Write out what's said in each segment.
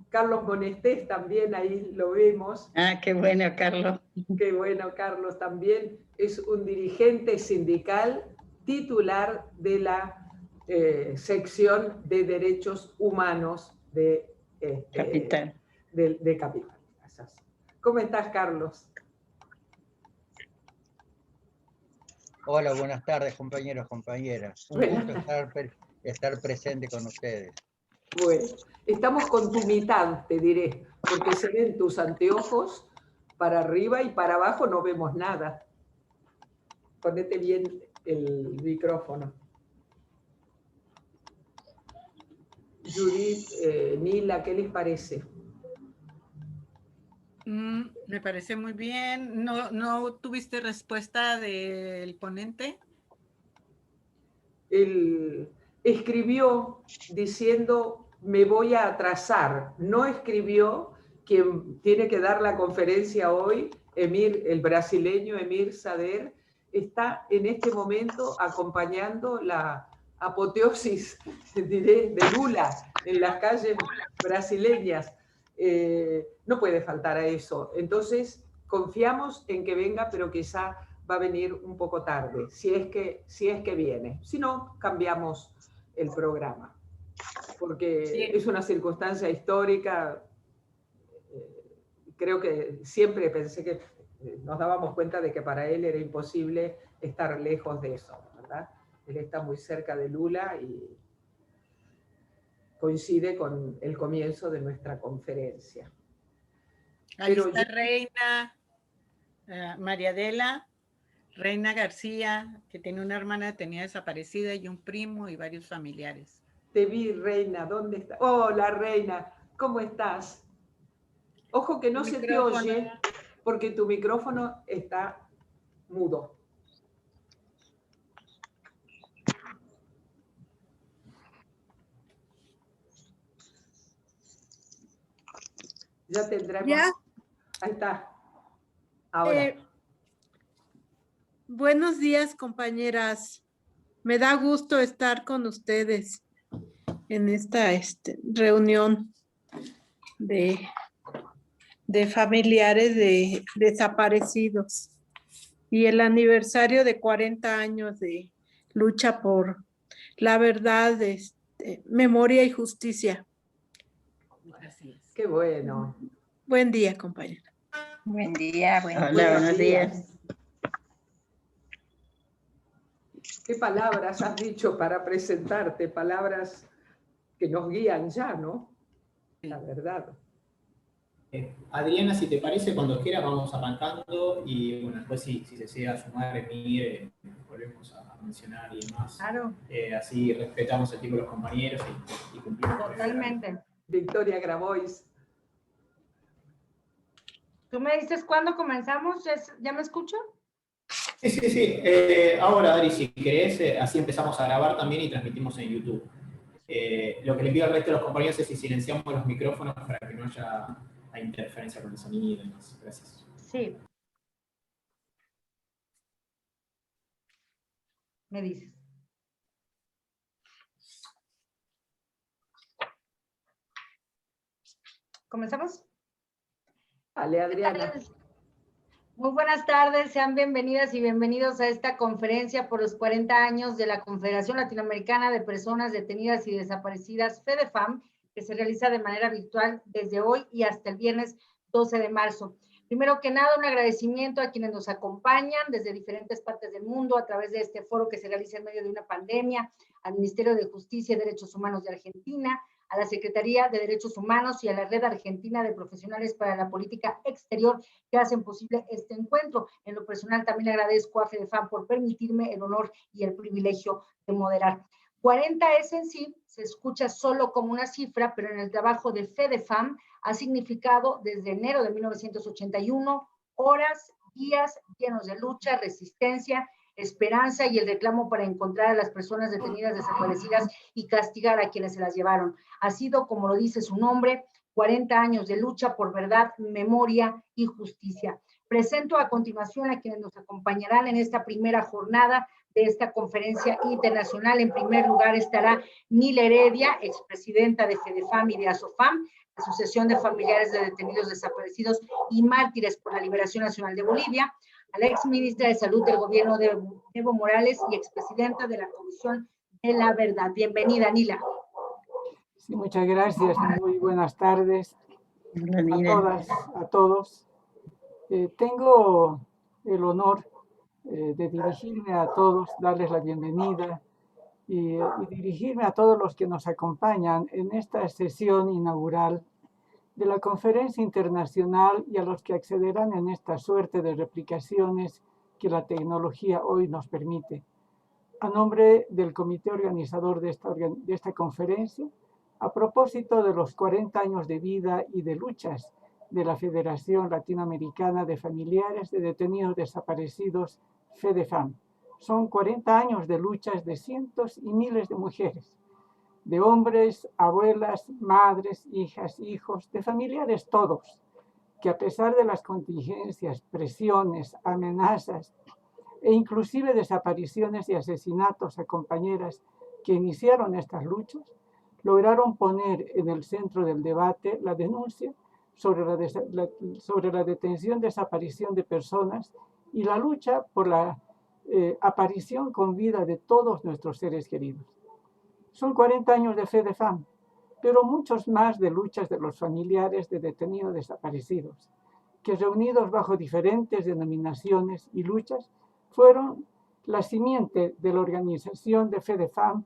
Carlos Monestés también, ahí lo vemos. Ah, qué bueno, Carlos. Qué bueno, Carlos también es un dirigente sindical titular de la sección de derechos humanos de Capital. de Capital. ¿Cómo estás, Carlos? Hola, buenas tardes, compañeros, compañeras. Un gusto estar presente con ustedes. Bueno, estamos con tu mitad, te diré, porque se ven tus anteojos para arriba y para abajo no vemos nada. Ponete bien el micrófono. Judith, Nila, ¿qué les parece? Me parece muy bien. ¿No tuviste respuesta del ponente? Él escribió diciendo, me voy a atrasar. No escribió quien tiene que dar la conferencia hoy, Emir, el brasileño Emir Sader, está en este momento acompañando la apoteosis, diré, de Lula en las calles brasileñas. No puede faltar a eso. Entonces, confiamos en que venga, pero quizá va a venir un poco tarde, si es que viene. Si no, cambiamos el programa, porque sí, es una circunstancia histórica. Creo que siempre pensé que nos dábamos cuenta de que para él era imposible estar lejos de eso, ¿verdad? Él está muy cerca de Lula y coincide con el comienzo de nuestra conferencia. Ahí está Reina, María Adela, Reina García, que tiene una hermana que tenía desaparecida y un primo y varios familiares. Te vi, Reina, ¿dónde estás? Hola, Reina, ¿cómo estás? Ojo que no se te oye porque tu micrófono está mudo. Ya tendremos. ¿Ya? Ahí está. Ahora. Buenos días, compañeras. Me da gusto estar con ustedes en esta reunión de familiares de desaparecidos y el aniversario de 40 años de lucha por la verdad, memoria y justicia. Así es. Qué bueno. Buen día, compañera. Buen día, buenos días. ¿Qué palabras has dicho para presentarte? Palabras que nos guían ya, ¿no? La verdad. Adriana, si te parece, cuando quieras vamos arrancando y bueno, después si se llega a sumar Emir, volvemos a mencionar y demás. Claro. Así respetamos el tiempo de los compañeros y cumplimos. Totalmente. Victoria Grabois. ¿Tú me dices cuándo comenzamos? ¿Ya me escucho? Sí. Ahora, Adri, si querés, así empezamos a grabar también y transmitimos en YouTube. Lo que le pido al resto de los compañeros es si silenciamos los micrófonos para que no haya interferencia con el sonido y demás. Gracias. Sí. Me dices. ¿Comenzamos? Dale, Adriana. Muy buenas tardes, sean bienvenidas y bienvenidos a esta conferencia por los 40 años de la Confederación Latinoamericana de Personas Detenidas y Desaparecidas, FEDEFAM, que se realiza de manera virtual desde hoy y hasta el viernes 12 de marzo. Primero que nada, un agradecimiento a quienes nos acompañan desde diferentes partes del mundo a través de este foro que se realiza en medio de una pandemia, al Ministerio de Justicia y Derechos Humanos de Argentina, a la Secretaría de Derechos Humanos y a la Red Argentina de Profesionales para la Política Exterior que hacen posible este encuentro. En lo personal también le agradezco a FEDEFAM por permitirme el honor y el privilegio de moderar. 40 es en sí, se escucha solo como una cifra, pero en el trabajo de FEDEFAM ha significado desde enero de 1981 horas, días llenos de lucha, resistencia, esperanza y el reclamo para encontrar a las personas detenidas, desaparecidas y castigar a quienes se las llevaron. Ha sido, como lo dice su nombre, 40 años de lucha por verdad, memoria y justicia. Presento a continuación a quienes nos acompañarán en esta primera jornada de esta conferencia internacional. En primer lugar estará Nila Heredia, expresidenta de FEDEFAM y de ASOFAM. Asociación de Familiares de Detenidos Desaparecidos y Mártires por la Liberación Nacional de Bolivia, a la exministra de Salud del gobierno de Evo Morales y expresidenta de la Comisión de la Verdad. Bienvenida, Nila. Sí, muchas gracias. Muy buenas tardes a todas, a todos. Tengo el honor de dirigirme a todos, darles la bienvenida y dirigirme a todos los que nos acompañan en esta sesión inaugural de la conferencia internacional y a los que accederán en esta suerte de replicaciones que la tecnología hoy nos permite. A nombre del comité organizador de esta conferencia, a propósito de los 40 años de vida y de luchas de la Federación Latinoamericana de Familiares de Detenidos Desaparecidos, FEDEFAM. Son 40 años de luchas de cientos y miles de mujeres, de hombres, abuelas, madres, hijas, hijos, de familiares todos, que a pesar de las contingencias, presiones, amenazas e inclusive desapariciones y asesinatos a compañeras que iniciaron estas luchas, lograron poner en el centro del debate la denuncia sobre la detención, desaparición de personas y la lucha por la aparición con vida de todos nuestros seres queridos. Son 40 años de FEDEFAM, pero muchos más de luchas de los familiares de detenidos desaparecidos, que reunidos bajo diferentes denominaciones y luchas, fueron la simiente de la organización de FEDEFAM.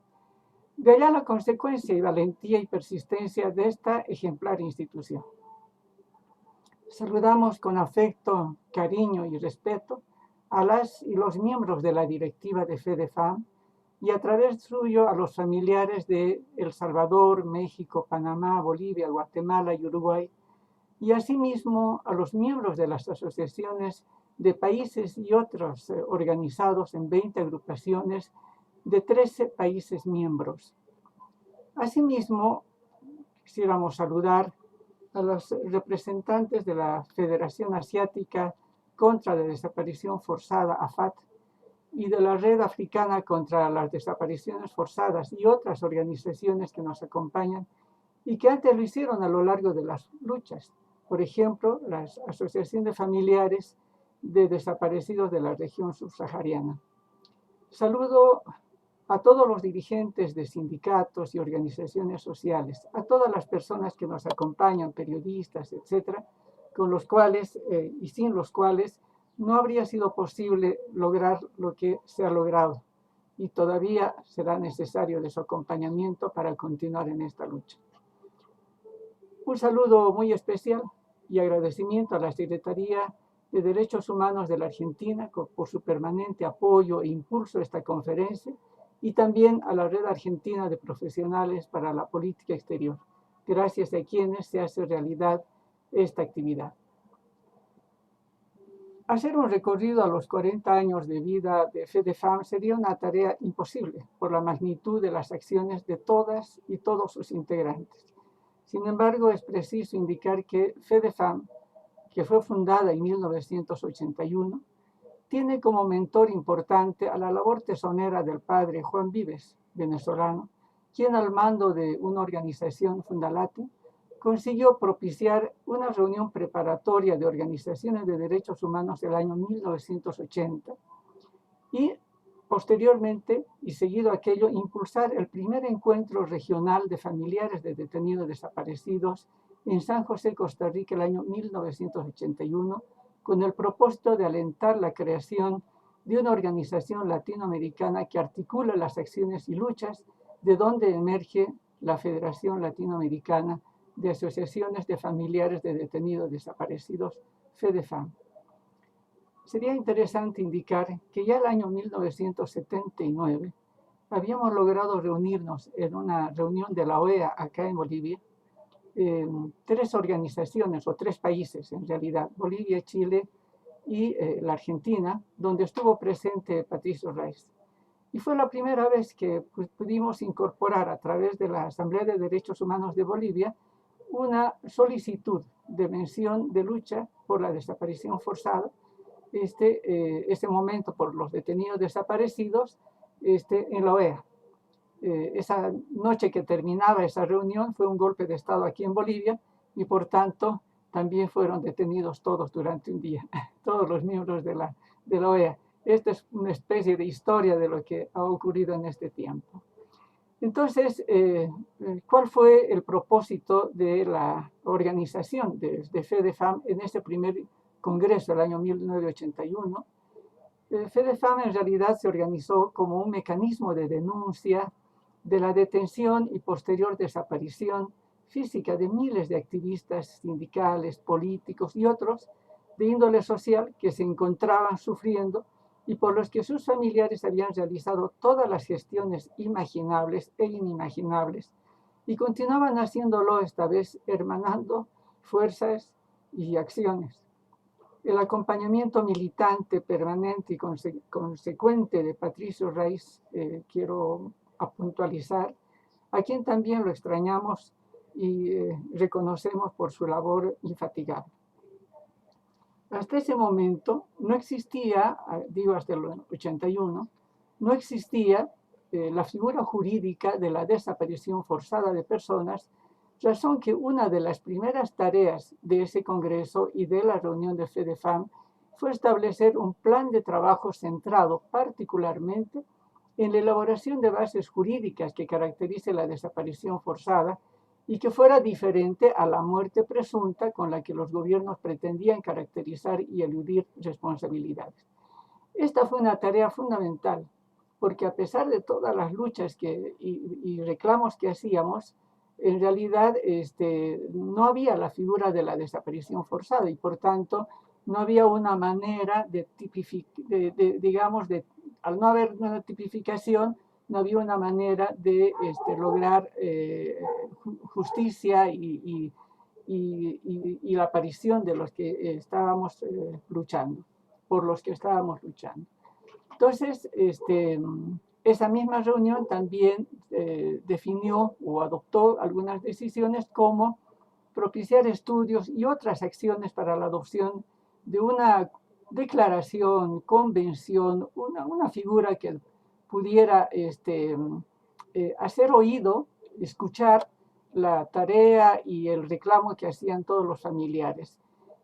De allá la consecuencia y valentía y persistencia de esta ejemplar institución. Saludamos con afecto, cariño y respeto a las y los miembros de la directiva de FEDEFAM y a través suyo a los familiares de El Salvador, México, Panamá, Bolivia, Guatemala y Uruguay, y asimismo a los miembros de las asociaciones de países y otros organizados en 20 agrupaciones de 13 países miembros. Asimismo, quisiéramos saludar a los representantes de la Federación Asiática contra la Desaparición Forzada, AFAT, y de la Red Africana contra las Desapariciones Forzadas y otras organizaciones que nos acompañan y que antes lo hicieron a lo largo de las luchas. Por ejemplo, la Asociación de Familiares de Desaparecidos de la Región Subsahariana. Saludo a todos los dirigentes de sindicatos y organizaciones sociales, a todas las personas que nos acompañan, periodistas, etcétera, con los cuales y sin los cuales no habría sido posible lograr lo que se ha logrado y todavía será necesario de su acompañamiento para continuar en esta lucha. Un saludo muy especial y agradecimiento a la Secretaría de Derechos Humanos de la Argentina por su permanente apoyo e impulso a esta conferencia y también a la Red Argentina de Profesionales para la Política Exterior, gracias a quienes se hace realidad esta actividad. Hacer un recorrido a los 40 años de vida de FEDEFAM sería una tarea imposible por la magnitud de las acciones de todas y todos sus integrantes. Sin embargo, es preciso indicar que FEDEFAM, que fue fundada en 1981, tiene como mentor importante a la labor tesonera del padre Juan Vives, venezolano, quien al mando de una organización Fundalati consiguió propiciar una reunión preparatoria de organizaciones de derechos humanos del año 1980 y posteriormente, y seguido aquello, impulsar el primer encuentro regional de familiares de detenidos desaparecidos en San José, Costa Rica, el año 1981, con el propósito de alentar la creación de una organización latinoamericana que articula las acciones y luchas de donde emerge la Federación Latinoamericana de Asociaciones de Familiares de Detenidos Desaparecidos, FEDEFAM. Sería interesante indicar que ya el año 1979 habíamos logrado reunirnos en una reunión de la OEA acá en Bolivia, tres organizaciones o tres países en realidad, Bolivia, Chile y la Argentina, donde estuvo presente Patricio Reisz. Y fue la primera vez que pudimos incorporar a través de la Asamblea de Derechos Humanos de Bolivia una solicitud de mención de lucha por la desaparición forzada, este momento por los detenidos desaparecidos en la OEA. Esa noche que terminaba esa reunión fue un golpe de Estado aquí en Bolivia y por tanto también fueron detenidos todos durante un día, todos los miembros de la OEA. Esta es una especie de historia de lo que ha ocurrido en este tiempo. Entonces, ¿cuál fue el propósito de la organización de FEDEFAM en este primer congreso del año 1981? FEDEFAM en realidad se organizó como un mecanismo de denuncia de la detención y posterior desaparición física de miles de activistas sindicales, políticos y otros de índole social que se encontraban sufriendo y por los que sus familiares habían realizado todas las gestiones imaginables e inimaginables y continuaban haciéndolo esta vez hermanando fuerzas y acciones. El acompañamiento militante, permanente y consecuente de Patricio Raiz, quiero puntualizar, a quien también lo extrañamos y reconocemos por su labor infatigable. Hasta ese momento no existía, digo hasta el 81, no existía la figura jurídica de la desaparición forzada de personas, razón que una de las primeras tareas de ese congreso y de la reunión de FEDEFAM fue establecer un plan de trabajo centrado particularmente en la elaboración de bases jurídicas que caracterice la desaparición forzada y que fuera diferente a la muerte presunta con la que los gobiernos pretendían caracterizar y eludir responsabilidades. Esta fue una tarea fundamental, porque a pesar de todas las luchas y reclamos que hacíamos, en realidad no había la figura de la desaparición forzada y por tanto no había una manera de al no haber una tipificación, no había una manera de lograr justicia y la aparición de los que estábamos luchando, por los que estábamos luchando. Entonces, esa misma reunión también definió o adoptó algunas decisiones como propiciar estudios y otras acciones para la adopción de una declaración, convención, una figura que pudiera hacer oído, escuchar la tarea y el reclamo que hacían todos los familiares.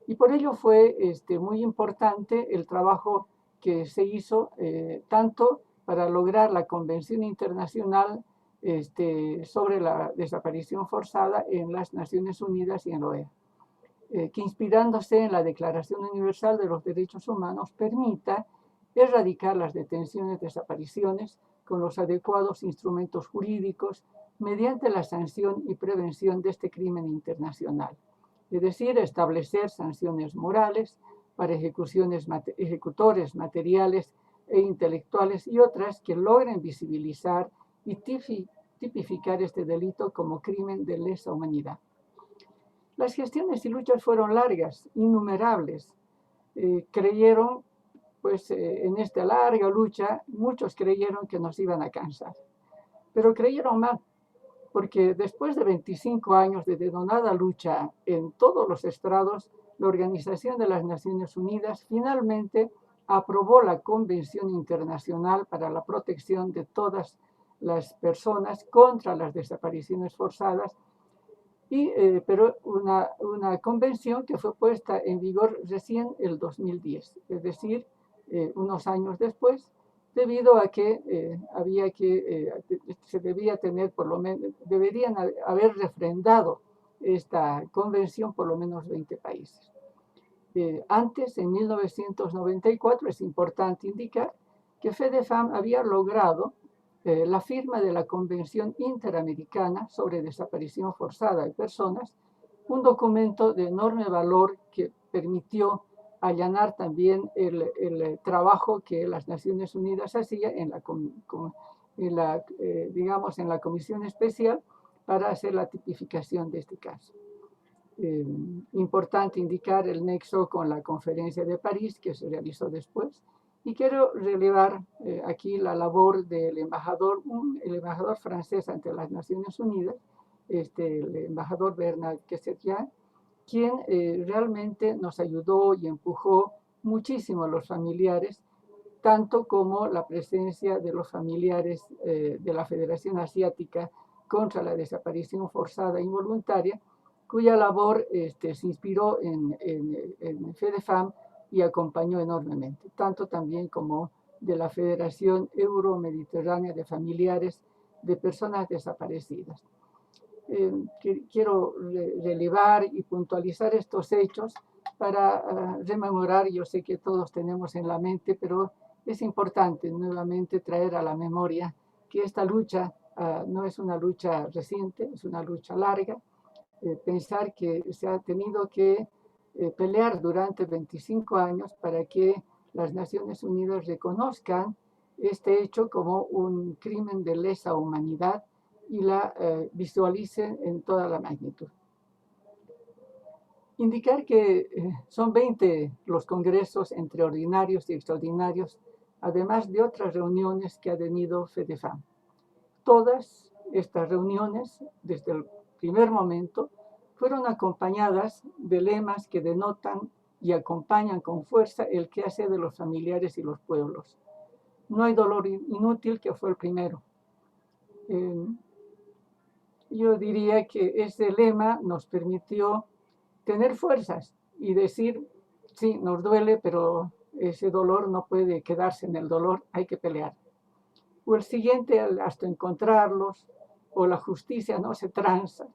Y por ello fue muy importante el trabajo que se hizo tanto para lograr la Convención Internacional sobre la desaparición forzada en las Naciones Unidas y en la OEA, que inspirándose en la Declaración Universal de los Derechos Humanos permita erradicar las detenciones, desapariciones con los adecuados instrumentos jurídicos mediante la sanción y prevención de este crimen internacional. Es decir, establecer sanciones morales para ejecutores materiales e intelectuales y otras que logren visibilizar y tipificar este delito como crimen de lesa humanidad. Las gestiones y luchas fueron largas, innumerables. Creyeron, pues en esta larga lucha, muchos creyeron que nos iban a cansar, pero creyeron mal, porque después de 25 años de denodada lucha en todos los estrados, la Organización de las Naciones Unidas finalmente aprobó la Convención Internacional para la Protección de todas las personas contra las desapariciones forzadas, pero una convención que fue puesta en vigor recién el 2010, es decir, unos años después, debido a que se debía tener por lo menos, deberían haber refrendado esta convención por lo menos 20 países. Antes, en 1994, es importante indicar que FEDEFAM había logrado la firma de la Convención Interamericana sobre Desaparición Forzada de Personas, un documento de enorme valor que permitió allanar también el trabajo que las Naciones Unidas hacía en la comisión especial para hacer la tipificación de este caso. Importante indicar el nexo con la Conferencia de París que se realizó después. Y quiero relevar aquí la labor del embajador francés ante las Naciones Unidas, el embajador Bernard Quessetia, quien realmente nos ayudó y empujó muchísimo a los familiares, tanto como la presencia de los familiares de la Federación Asiática contra la Desaparición Forzada e Involuntaria, cuya labor se inspiró en FEDEFAM y acompañó enormemente, tanto también como de la Federación Euro-Mediterránea de Familiares de Personas Desaparecidas. Quiero relevar y puntualizar estos hechos para rememorar, yo sé que todos tenemos en la mente, pero es importante nuevamente traer a la memoria que esta lucha no es una lucha reciente, es una lucha larga. Pensar que se ha tenido que pelear durante 25 años para que las Naciones Unidas reconozcan este hecho como un crimen de lesa humanidad y la visualicen en toda la magnitud. Indicar que son 20 los congresos entre ordinarios y extraordinarios, además de otras reuniones que ha tenido FEDEFAM. Todas estas reuniones, desde el primer momento, fueron acompañadas de lemas que denotan y acompañan con fuerza el quehacer de los familiares y los pueblos. No hay dolor inútil, que fue el primero. Yo diría que ese lema nos permitió tener fuerzas y decir, sí, nos duele, pero ese dolor no puede quedarse en el dolor, hay que pelear. O el siguiente, hasta encontrarlos, o la justicia no se tranza.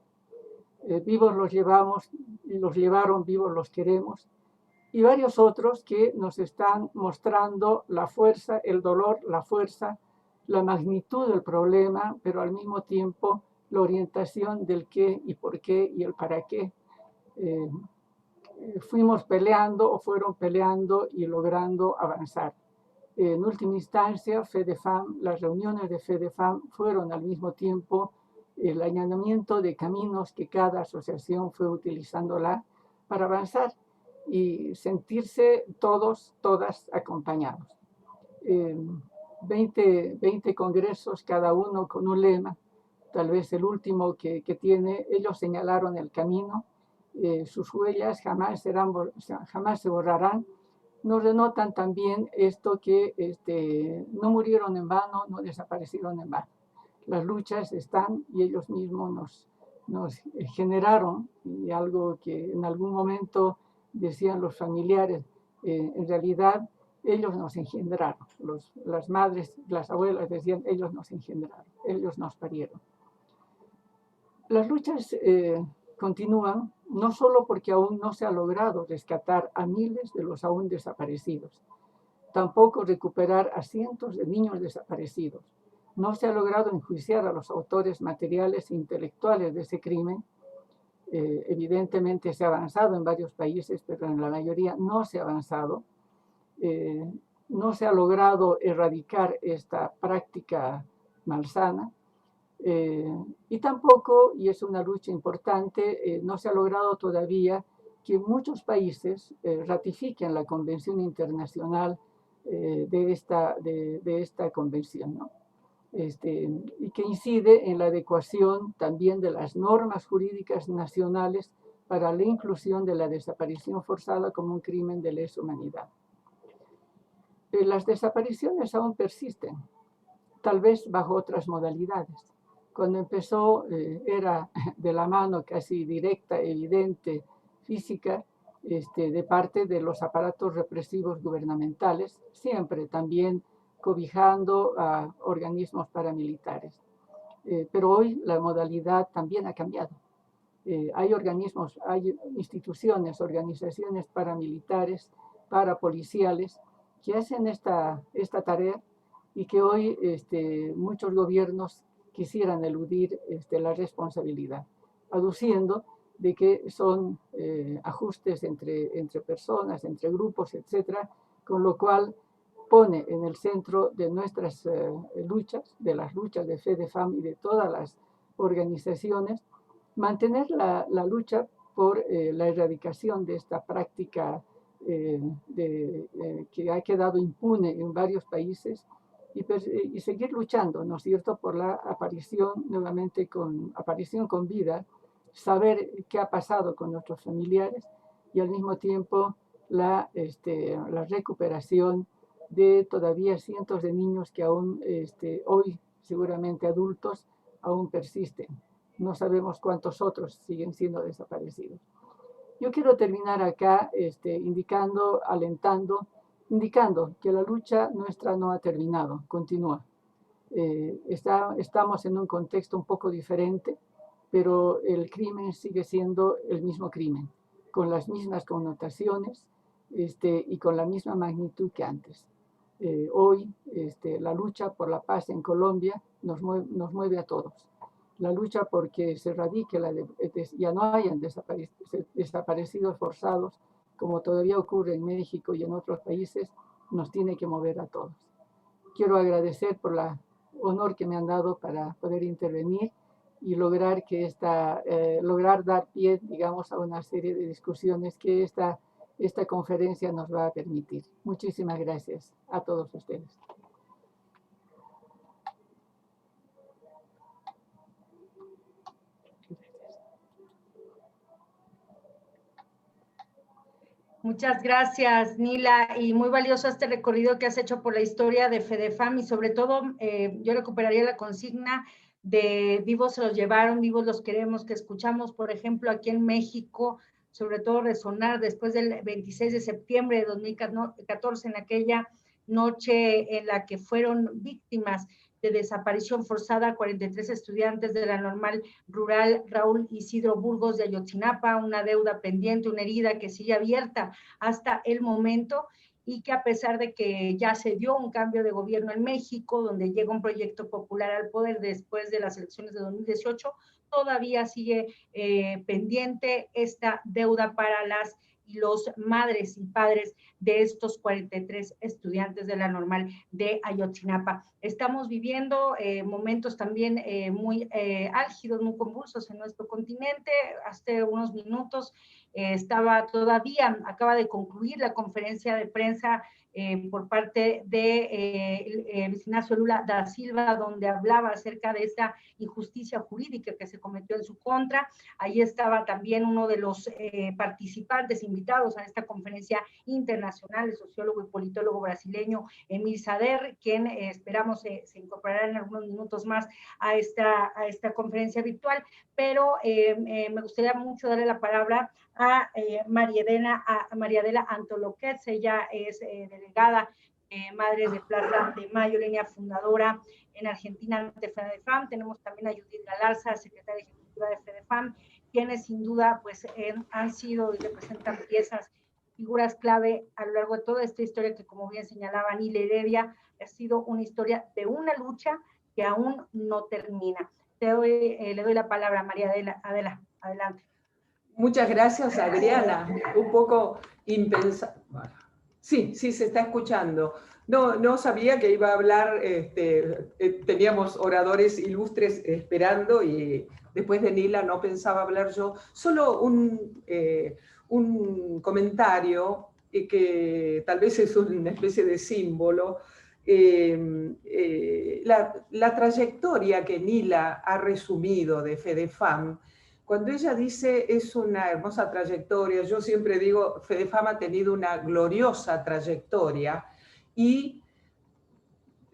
Vivos los llevamos, y los llevaron, vivos los queremos. Y varios otros que nos están mostrando la fuerza, el dolor, la fuerza, la magnitud del problema, pero al mismo tiempo la orientación del qué y por qué y el para qué. Fuimos peleando o fueron peleando y logrando avanzar. En última instancia, FEDEFAM, las reuniones de FEDEFAM fueron al mismo tiempo el allanamiento de caminos que cada asociación fue utilizándola para avanzar y sentirse todos, todas acompañados. 20 congresos, cada uno con un lema. Tal vez el último que tiene, ellos señalaron el camino, sus huellas jamás se borrarán. Nos denotan también esto que no murieron en vano, no desaparecieron en vano. Las luchas están y ellos mismos nos generaron, y algo que en algún momento decían los familiares, en realidad ellos nos engendraron. Las madres, las abuelas decían, ellos nos engendraron, ellos nos parieron. Las luchas continúan, no solo porque aún no se ha logrado rescatar a miles de los aún desaparecidos, tampoco recuperar a cientos de niños desaparecidos. No se ha logrado enjuiciar a los autores materiales e intelectuales de ese crimen. Evidentemente se ha avanzado en varios países, pero en la mayoría no se ha avanzado. No se ha logrado erradicar esta práctica malsana. Y tampoco, y es una lucha importante, no se ha logrado todavía que muchos países ratifiquen la Convención Internacional de esta convención, ¿no? Y que incide en la adecuación también de las normas jurídicas nacionales para la inclusión de la desaparición forzada como un crimen de lesa humanidad. Las desapariciones aún persisten, tal vez bajo otras modalidades. Cuando empezó era de la mano casi directa, evidente, física, de parte de los aparatos represivos gubernamentales, siempre también cobijando a organismos paramilitares. Pero hoy la modalidad también ha cambiado. Hay organismos, hay instituciones, organizaciones paramilitares, parapoliciales, que hacen esta tarea y que hoy muchos gobiernos quisieran eludir la responsabilidad, aduciendo de que son ajustes entre personas, entre grupos, etcétera, con lo cual pone en el centro de nuestras luchas, de las luchas de FEDEFAM y de todas las organizaciones, mantener la lucha por la erradicación de esta práctica que ha quedado impune en varios países y seguir luchando, ¿no es cierto?, por la aparición, nuevamente aparición con vida, saber qué ha pasado con nuestros familiares y al mismo tiempo la recuperación de todavía cientos de niños que aún hoy, seguramente adultos, aún persisten. no sabemos cuántos otros siguen siendo desaparecidos. Yo quiero terminar acá indicando que la lucha nuestra no ha terminado, continúa. Estamos en un contexto un poco diferente, pero el crimen sigue siendo el mismo crimen, con las mismas connotaciones y con la misma magnitud que antes. Hoy la lucha por la paz en Colombia nos mueve a todos. La lucha porque se erradique, ya no hayan desaparecidos forzados, como todavía ocurre en México y en otros países, nos tiene que mover a todos. Quiero agradecer por el honor que me han dado para poder intervenir y lograr dar pie, digamos, a una serie de discusiones que esta conferencia nos va a permitir. Muchísimas gracias a todos ustedes. Muchas gracias, Nila, y muy valioso este recorrido que has hecho por la historia de FEDEFAM y sobre todo yo recuperaría la consigna de vivos se los llevaron, vivos los queremos, que escuchamos, por ejemplo, aquí en México, sobre todo resonar después del 26 de septiembre de 2014, en aquella noche en la que fueron víctimas de desaparición forzada 43 estudiantes de la Normal Rural Raúl Isidro Burgos de Ayotzinapa, una deuda pendiente, una herida que sigue abierta hasta el momento y que a pesar de que ya se dio un cambio de gobierno en México, donde llega un proyecto popular al poder después de las elecciones de 2018, todavía sigue pendiente esta deuda para las y los madres y padres de estos 43 estudiantes de la Normal de Ayotzinapa. Estamos viviendo momentos también muy álgidos, muy convulsos en nuestro continente. Hace unos minutos acaba de concluir la conferencia de prensa por parte de Luis Ignacio Lula da Silva, donde hablaba acerca de esta injusticia jurídica que se cometió en su contra. Ahí estaba también uno de los participantes invitados a esta conferencia internacional, el sociólogo y politólogo brasileño Emir Sader, quien esperamos se incorporará en algunos minutos más a esta conferencia virtual, pero me gustaría mucho darle la palabra a María Adela Antoloquets. Ella es delegada Madres de Plaza de Mayo, línea fundadora en Argentina de FEDEFAM. Tenemos también a Judith Galarza, secretaria ejecutiva de FEDEFAM, quienes sin duda pues han sido y representan figuras clave a lo largo de toda esta historia que, como bien señalaba Nila Heredia, ha sido una historia de una lucha que aún no termina. Le doy la palabra a María Adela. Adelante. Muchas gracias, Adriana. Un poco impensable. Sí, se está escuchando. No sabía que iba a hablar, teníamos oradores ilustres esperando y después de Nila no pensaba hablar yo. Solo un comentario que tal vez es una especie de símbolo. La trayectoria que Nila ha resumido de FEDEFAM, cuando ella dice es una hermosa trayectoria, yo siempre digo, FEDEFAM ha tenido una gloriosa trayectoria y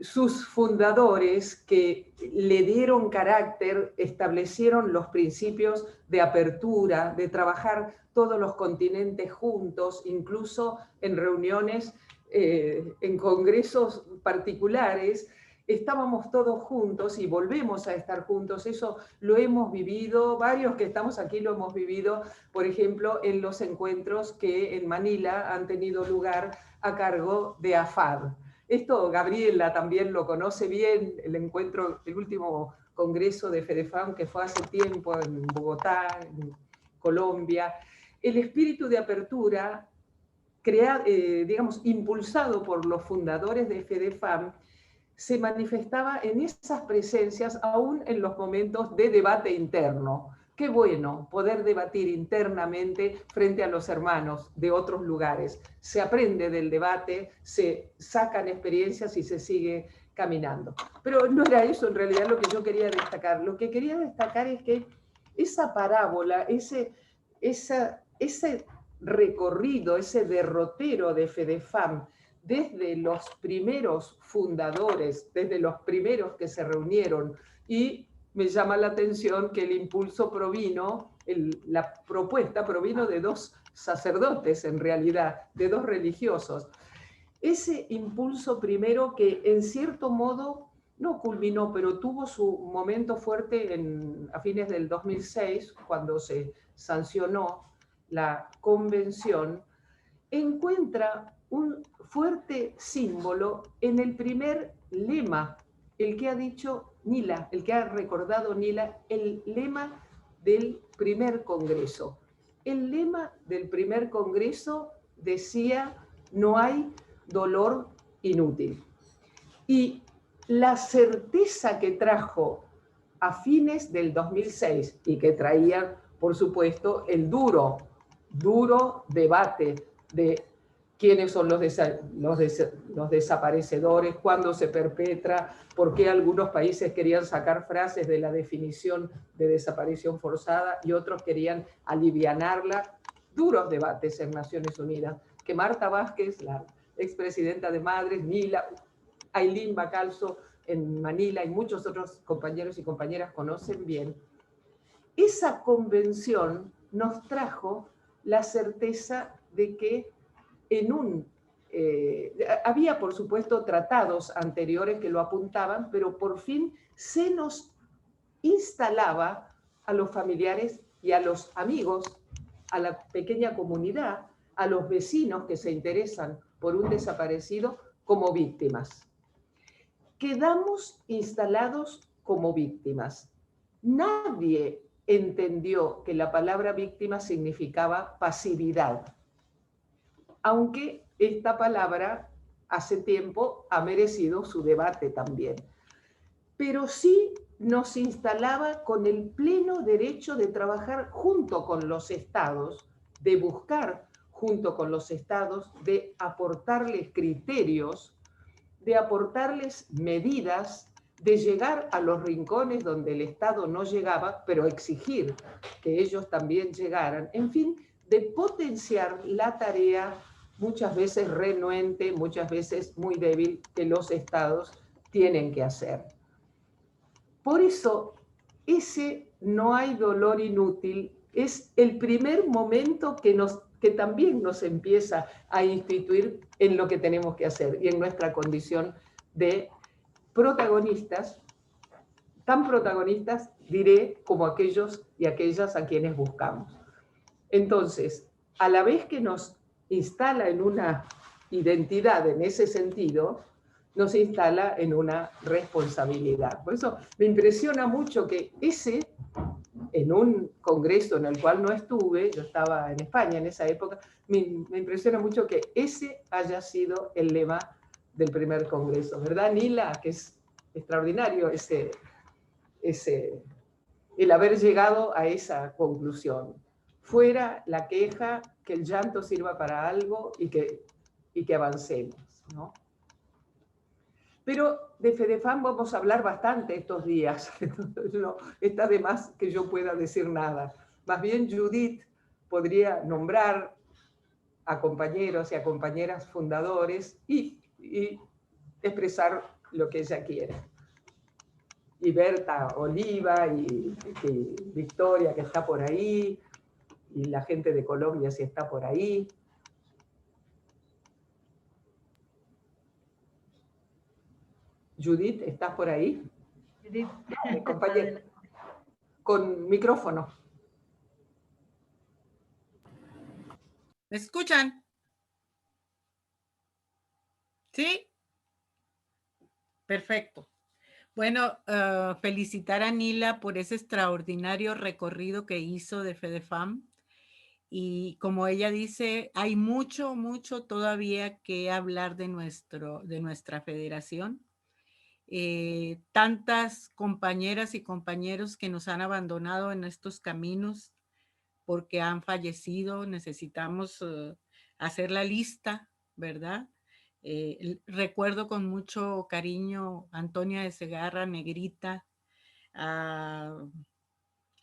sus fundadores que le dieron carácter, establecieron los principios de apertura, de trabajar todos los continentes juntos, incluso en reuniones, en congresos particulares, estábamos todos juntos y volvemos a estar juntos. Eso lo hemos vivido, varios que estamos aquí lo hemos vivido, por ejemplo, en los encuentros que en Manila han tenido lugar a cargo de AFAD. Esto Gabriela también lo conoce bien, el último congreso de FEDEFAM que fue hace tiempo en Bogotá, en Colombia. El espíritu de apertura, impulsado por los fundadores de FEDEFAM, se manifestaba en esas presencias aún en los momentos de debate interno. Qué bueno poder debatir internamente frente a los hermanos de otros lugares. Se aprende del debate, se sacan experiencias y se sigue caminando. Pero no era eso en realidad lo que yo quería destacar. Lo que quería destacar es que esa parábola, ese recorrido, ese derrotero de FEDEFAM, desde los primeros fundadores, desde los primeros que se reunieron y me llama la atención que el impulso provino, la propuesta provino de dos sacerdotes en realidad, de dos religiosos. Ese impulso primero que en cierto modo no culminó, pero tuvo su momento fuerte a fines del 2006, cuando se sancionó la convención, encuentra un fuerte símbolo en el primer lema, el que ha dicho Nila, el que ha recordado Nila, el lema del primer congreso. El lema del primer congreso decía: no hay dolor inútil. Y la certeza que trajo a fines del 2006 y que traía, por supuesto, el duro debate de quiénes son los desaparecedores, cuándo se perpetra, por qué algunos países querían sacar frases de la definición de desaparición forzada y otros querían alivianarla. Duros debates en Naciones Unidas, que Marta Vázquez, la expresidenta de Madres, Nila, Ailín Bacalzo en Manila y muchos otros compañeros y compañeras conocen bien. Esa convención nos trajo la certeza de que había, por supuesto, tratados anteriores que lo apuntaban, pero por fin se nos instalaba a los familiares y a los amigos, a la pequeña comunidad, a los vecinos que se interesan por un desaparecido como víctimas. Quedamos instalados como víctimas. Nadie entendió que la palabra víctima significaba pasividad, aunque esta palabra hace tiempo ha merecido su debate también. Pero sí nos instalaba con el pleno derecho de trabajar junto con los estados, de buscar junto con los estados, de aportarles criterios, de aportarles medidas, de llegar a los rincones donde el Estado no llegaba, pero exigir que ellos también llegaran. En fin, de potenciar la tarea, muchas veces renuente, muchas veces muy débil, que los estados tienen que hacer. Por eso, ese no hay dolor inútil es el primer momento que también nos empieza a instituir en lo que tenemos que hacer y en nuestra condición de protagonistas, tan protagonistas, diré, como aquellos y aquellas a quienes buscamos. Entonces, a la vez que nos instala en una identidad en ese sentido, nos instala en una responsabilidad. Por eso me impresiona mucho que en un congreso en el cual no estuve, yo estaba en España en esa época, me impresiona mucho que ese haya sido el lema del primer congreso, ¿verdad, Nila? Que es extraordinario el haber llegado a esa conclusión. Fuera la queja, que el llanto sirva para algo y que avancemos, ¿no? Pero de FEDEFAM vamos a hablar bastante estos días. No está de más que yo pueda decir nada. Más bien Judith podría nombrar a compañeros y a compañeras fundadores y expresar lo que ella quiera. Y Berta Oliva y Victoria, que está por ahí, y la gente de Colombia si está por ahí. Judith, ¿estás por ahí? Judith, compañera, con micrófono. ¿Me escuchan? ¿Sí? Perfecto. Bueno, felicitar a Nila por ese extraordinario recorrido que hizo de FEDEFAM. Y como ella dice, hay mucho todavía que hablar de nuestra federación. Tantas compañeras y compañeros que nos han abandonado en estos caminos porque han fallecido. Necesitamos hacer la lista, ¿verdad? Recuerdo con mucho cariño a Antonia de Segarra, Negrita, a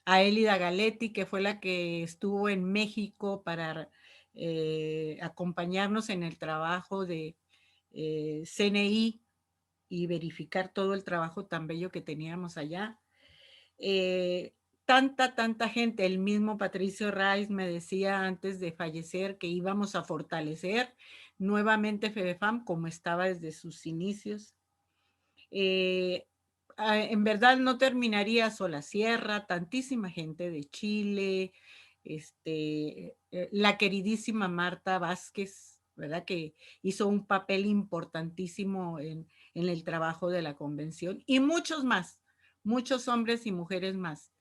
Elida Galetti, que fue la que estuvo en México para acompañarnos en el trabajo de CNI y verificar todo el trabajo tan bello que teníamos allá. Tanta gente, el mismo Patricio Raiz me decía antes de fallecer que íbamos a fortalecer nuevamente FEDEFAM como estaba desde sus inicios. En verdad no terminaría sola Sierra, tantísima gente de Chile, la queridísima Marta Vázquez, ¿verdad? Que hizo un papel importantísimo en el trabajo de la convención, y muchos más, muchos hombres y mujeres más.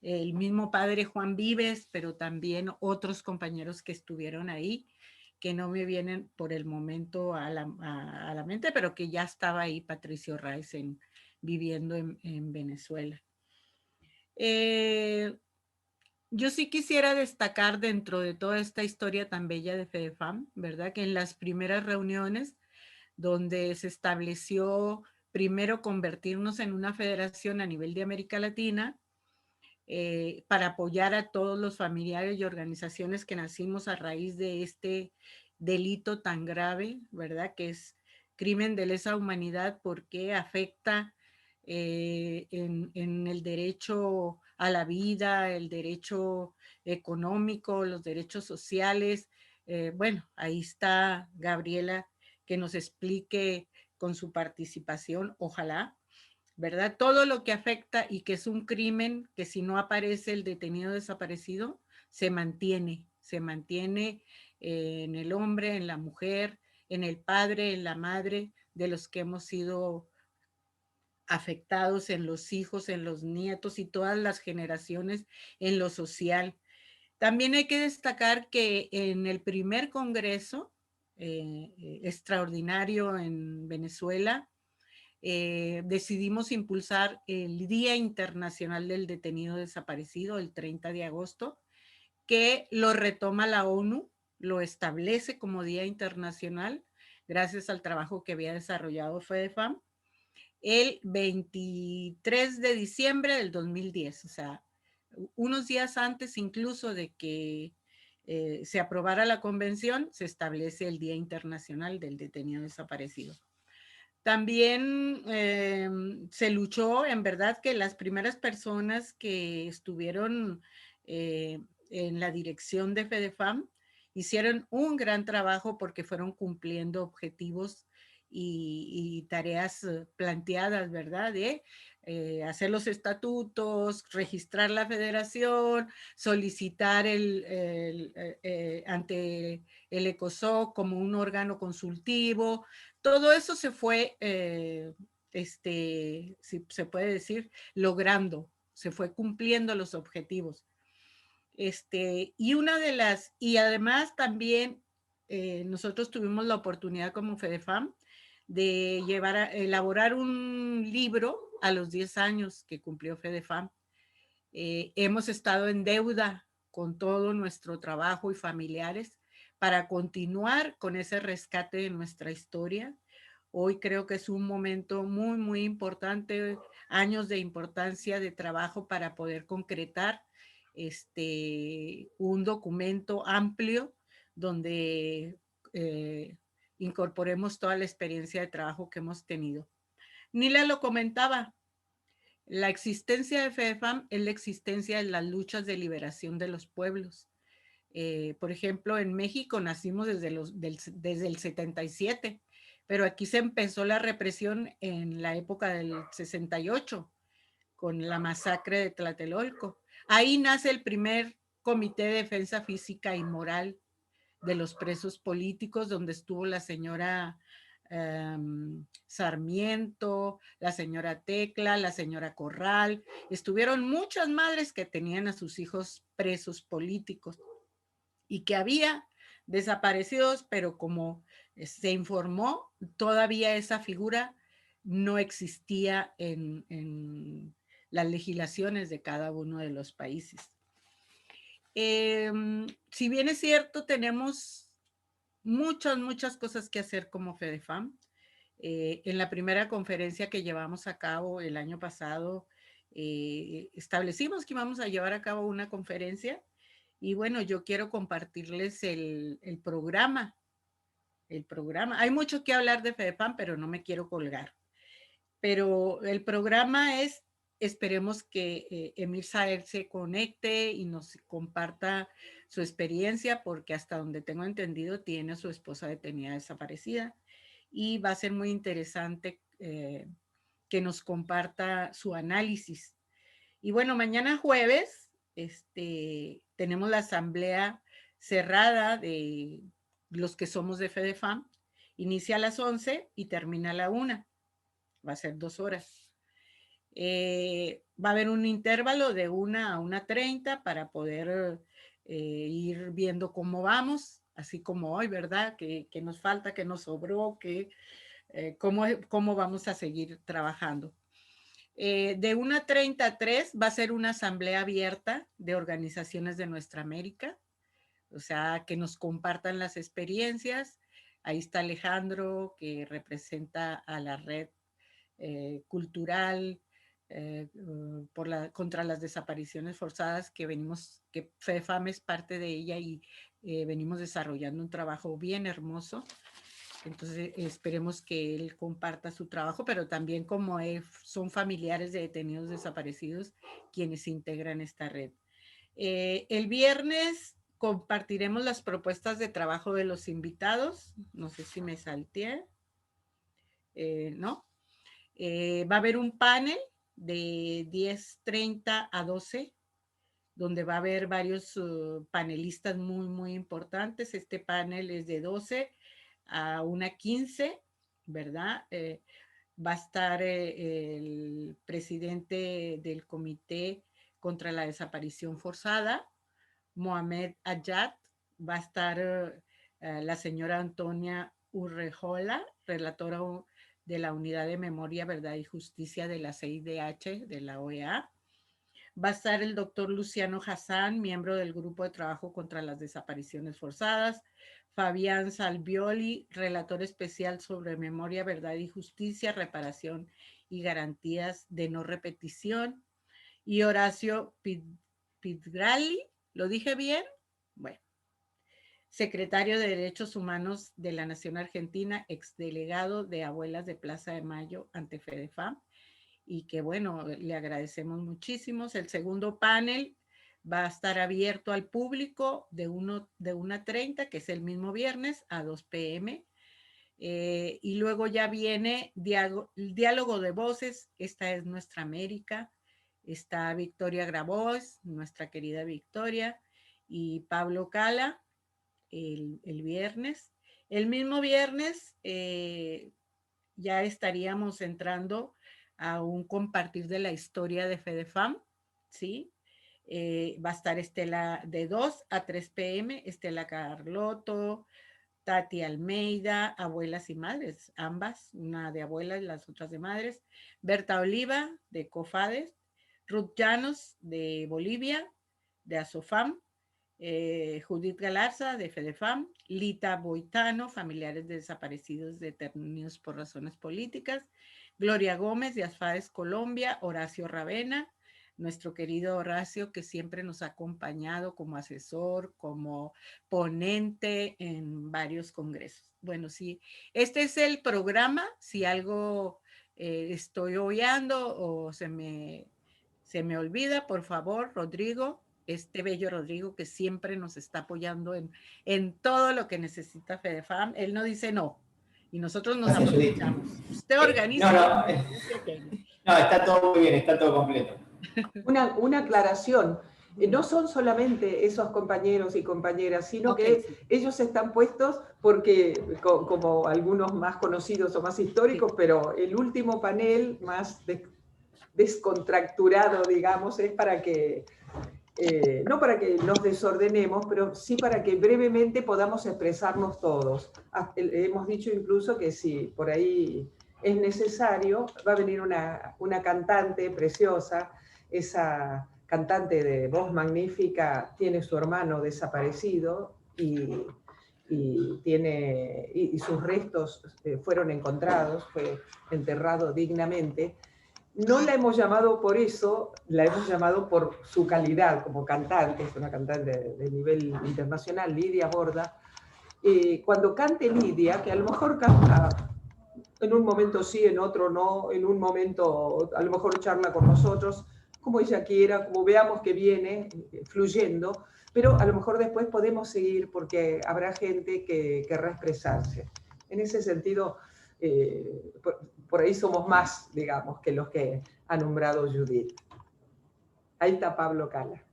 El mismo padre Juan Vives, pero también otros compañeros que estuvieron ahí, que no me vienen por el momento a la mente, pero que ya estaba ahí Patricio Raiz viviendo en Venezuela. Yo sí quisiera destacar dentro de toda esta historia tan bella de FEDEFAM, ¿verdad? Que en las primeras reuniones donde se estableció primero convertirnos en una federación a nivel de América Latina, para apoyar a todos los familiares y organizaciones que nacimos a raíz de este delito tan grave, ¿verdad? Que es crimen de lesa humanidad, porque afecta en el derecho a la vida, el derecho económico, los derechos sociales. Bueno, ahí está Gabriela, que nos explique con su participación, ojalá, ¿verdad? Todo lo que afecta y que es un crimen que si no aparece el detenido desaparecido, se mantiene en el hombre, en la mujer, en el padre, en la madre, de los que hemos sido afectados, en los hijos, en los nietos y todas las generaciones, en lo social. También hay que destacar que en el primer congreso extraordinario en Venezuela, decidimos impulsar el Día Internacional del Detenido Desaparecido, el 30 de agosto, que lo retoma la ONU, lo establece como Día Internacional, gracias al trabajo que había desarrollado FEDEFAM, el 23 de diciembre del 2010, o sea, unos días antes incluso de que se aprobara la convención, se establece el Día Internacional del Detenido Desaparecido. También se luchó, en verdad, que las primeras personas que estuvieron en la dirección de FEDEFAM hicieron un gran trabajo porque fueron cumpliendo objetivos y tareas planteadas, ¿verdad? De hacer los estatutos, registrar la federación, solicitar ante el ECOSOC como un órgano consultivo. Todo eso se fue, si se puede decir, logrando, se fue cumpliendo los objetivos. Y además también nosotros tuvimos la oportunidad como FEDEFAM de elaborar un libro a los 10 años que cumplió FEDEFAM. Hemos estado en deuda con todo nuestro trabajo y familiares para continuar con ese rescate de nuestra historia. Hoy creo que es un momento muy, muy importante, años de importancia de trabajo para poder concretar un documento amplio donde incorporemos toda la experiencia de trabajo que hemos tenido. Nila lo comentaba, la existencia de FEDEFAM es la existencia de las luchas de liberación de los pueblos. Por ejemplo, en México nacimos desde el 77, pero aquí se empezó la represión en la época del 68, con la masacre de Tlatelolco. Ahí nace el primer Comité de Defensa Física y Moral de los Presos Políticos, donde estuvo la señora Sarmiento, la señora Tecla, la señora Corral. Estuvieron muchas madres que tenían a sus hijos presos políticos y que había desaparecidos, pero como se informó, todavía esa figura no existía en las legislaciones de cada uno de los países. Si bien es cierto, tenemos muchas cosas que hacer como FEDEFAM. En la primera conferencia que llevamos a cabo el año pasado, establecimos que íbamos a llevar a cabo una conferencia y bueno, yo quiero compartirles el programa. Hay mucho que hablar de FEDEFAM, pero no me quiero colgar. Pero el programa es esperemos que Emir Saer se conecte y nos comparta su experiencia, porque hasta donde tengo entendido tiene a su esposa detenida desaparecida, y va a ser muy interesante que nos comparta su análisis. Y bueno, mañana jueves tenemos la asamblea cerrada de los que somos de FEDEFAM. Inicia a las 11 y termina a la 1. Va a ser 2 horas. Va a haber un intervalo de 1 a 1:30 para poder ir viendo cómo vamos, así como hoy, ¿verdad? ¿Qué nos falta, qué nos sobró, cómo vamos a seguir trabajando. De 1:30 a 3 va a ser una asamblea abierta de organizaciones de Nuestra América, o sea, que nos compartan las experiencias. Ahí está Alejandro, que representa a la red cultural contra las desapariciones forzadas, que FEDEFAM es parte de ella, y venimos desarrollando un trabajo bien hermoso. Entonces esperemos que él comparta su trabajo, pero también como son familiares de detenidos desaparecidos quienes integran esta red. El viernes compartiremos las propuestas de trabajo de los invitados. No sé si me salteé. ¿No? Va a haber un panel de 10:30 a 12, donde va a haber varios panelistas muy, muy importantes. Este panel es de 12 a 1:15, ¿verdad? Va a estar el presidente del Comité contra la Desaparición Forzada, Mohamed Ayad. Va a estar la señora Antonia Urrejola, relatora de la Unidad de Memoria, Verdad y Justicia de la CIDH, de la OEA. Va a estar el doctor Luciano Hassan, miembro del Grupo de Trabajo contra las Desapariciones Forzadas. Fabián Salvioli, relator especial sobre memoria, verdad y justicia, reparación y garantías de no repetición. Y Horacio Pidrali, ¿lo dije bien? Bueno, secretario de Derechos Humanos de la Nación Argentina, exdelegado de Abuelas de Plaza de Mayo ante FEDEFAM, y que bueno, le agradecemos muchísimo. El segundo panel va a estar abierto al público de 1:30, que es el mismo viernes, a 2 p.m. Y luego ya viene el diálogo de voces. Esta es Nuestra América. Está Victoria Grabois, nuestra querida Victoria, y Pablo Cala el viernes. El mismo viernes ya estaríamos entrando a un compartir de la historia de FEDEFAM, ¿sí? Va a estar Estela de 2 a 3 p.m., Estela Carlotto, Tati Almeida, abuelas y madres, ambas, una de abuelas y las otras de madres, Berta Oliva, de COFADES, Ruth Llanos, de Bolivia, de ASOFAM, Judith Galarza, de FEDEFAM, Lita Boitano, familiares de desaparecidos detenidos por razones políticas, Gloria Gómez, de ASFAES Colombia, Horacio Ravena, nuestro querido Horacio, que siempre nos ha acompañado como asesor, como ponente en varios congresos. Bueno, sí, este es el programa. Si algo estoy obviando o se me olvida, por favor, Rodrigo, bello Rodrigo, que siempre nos está apoyando en todo lo que necesita FEDEFAM. Él no dice no, y nosotros nos aprovechamos. Usted organiza. No, está todo muy bien, está todo completo. Una aclaración. No son solamente esos compañeros y compañeras, sino que ellos están puestos porque, como algunos más conocidos o más históricos, pero el último panel más descontracturado, digamos, es para que, no para que nos desordenemos, pero sí para que brevemente podamos expresarnos todos. Hemos dicho incluso que si por ahí es necesario, va a venir una cantante preciosa. Esa cantante de voz magnífica tiene su hermano desaparecido y sus restos fueron encontrados, fue enterrado dignamente. No la hemos llamado por eso, la hemos llamado por su calidad como cantante, es una cantante de nivel internacional, Lidia Borda. Cuando cante Lidia, que a lo mejor canta En un momento sí, en otro no, en un momento a lo mejor charla con nosotros, como ella quiera, como veamos que viene fluyendo, pero a lo mejor después podemos seguir porque habrá gente que querrá expresarse. En ese sentido, por ahí somos más, digamos, que los que ha nombrado Judith. Ahí está Pablo Cala.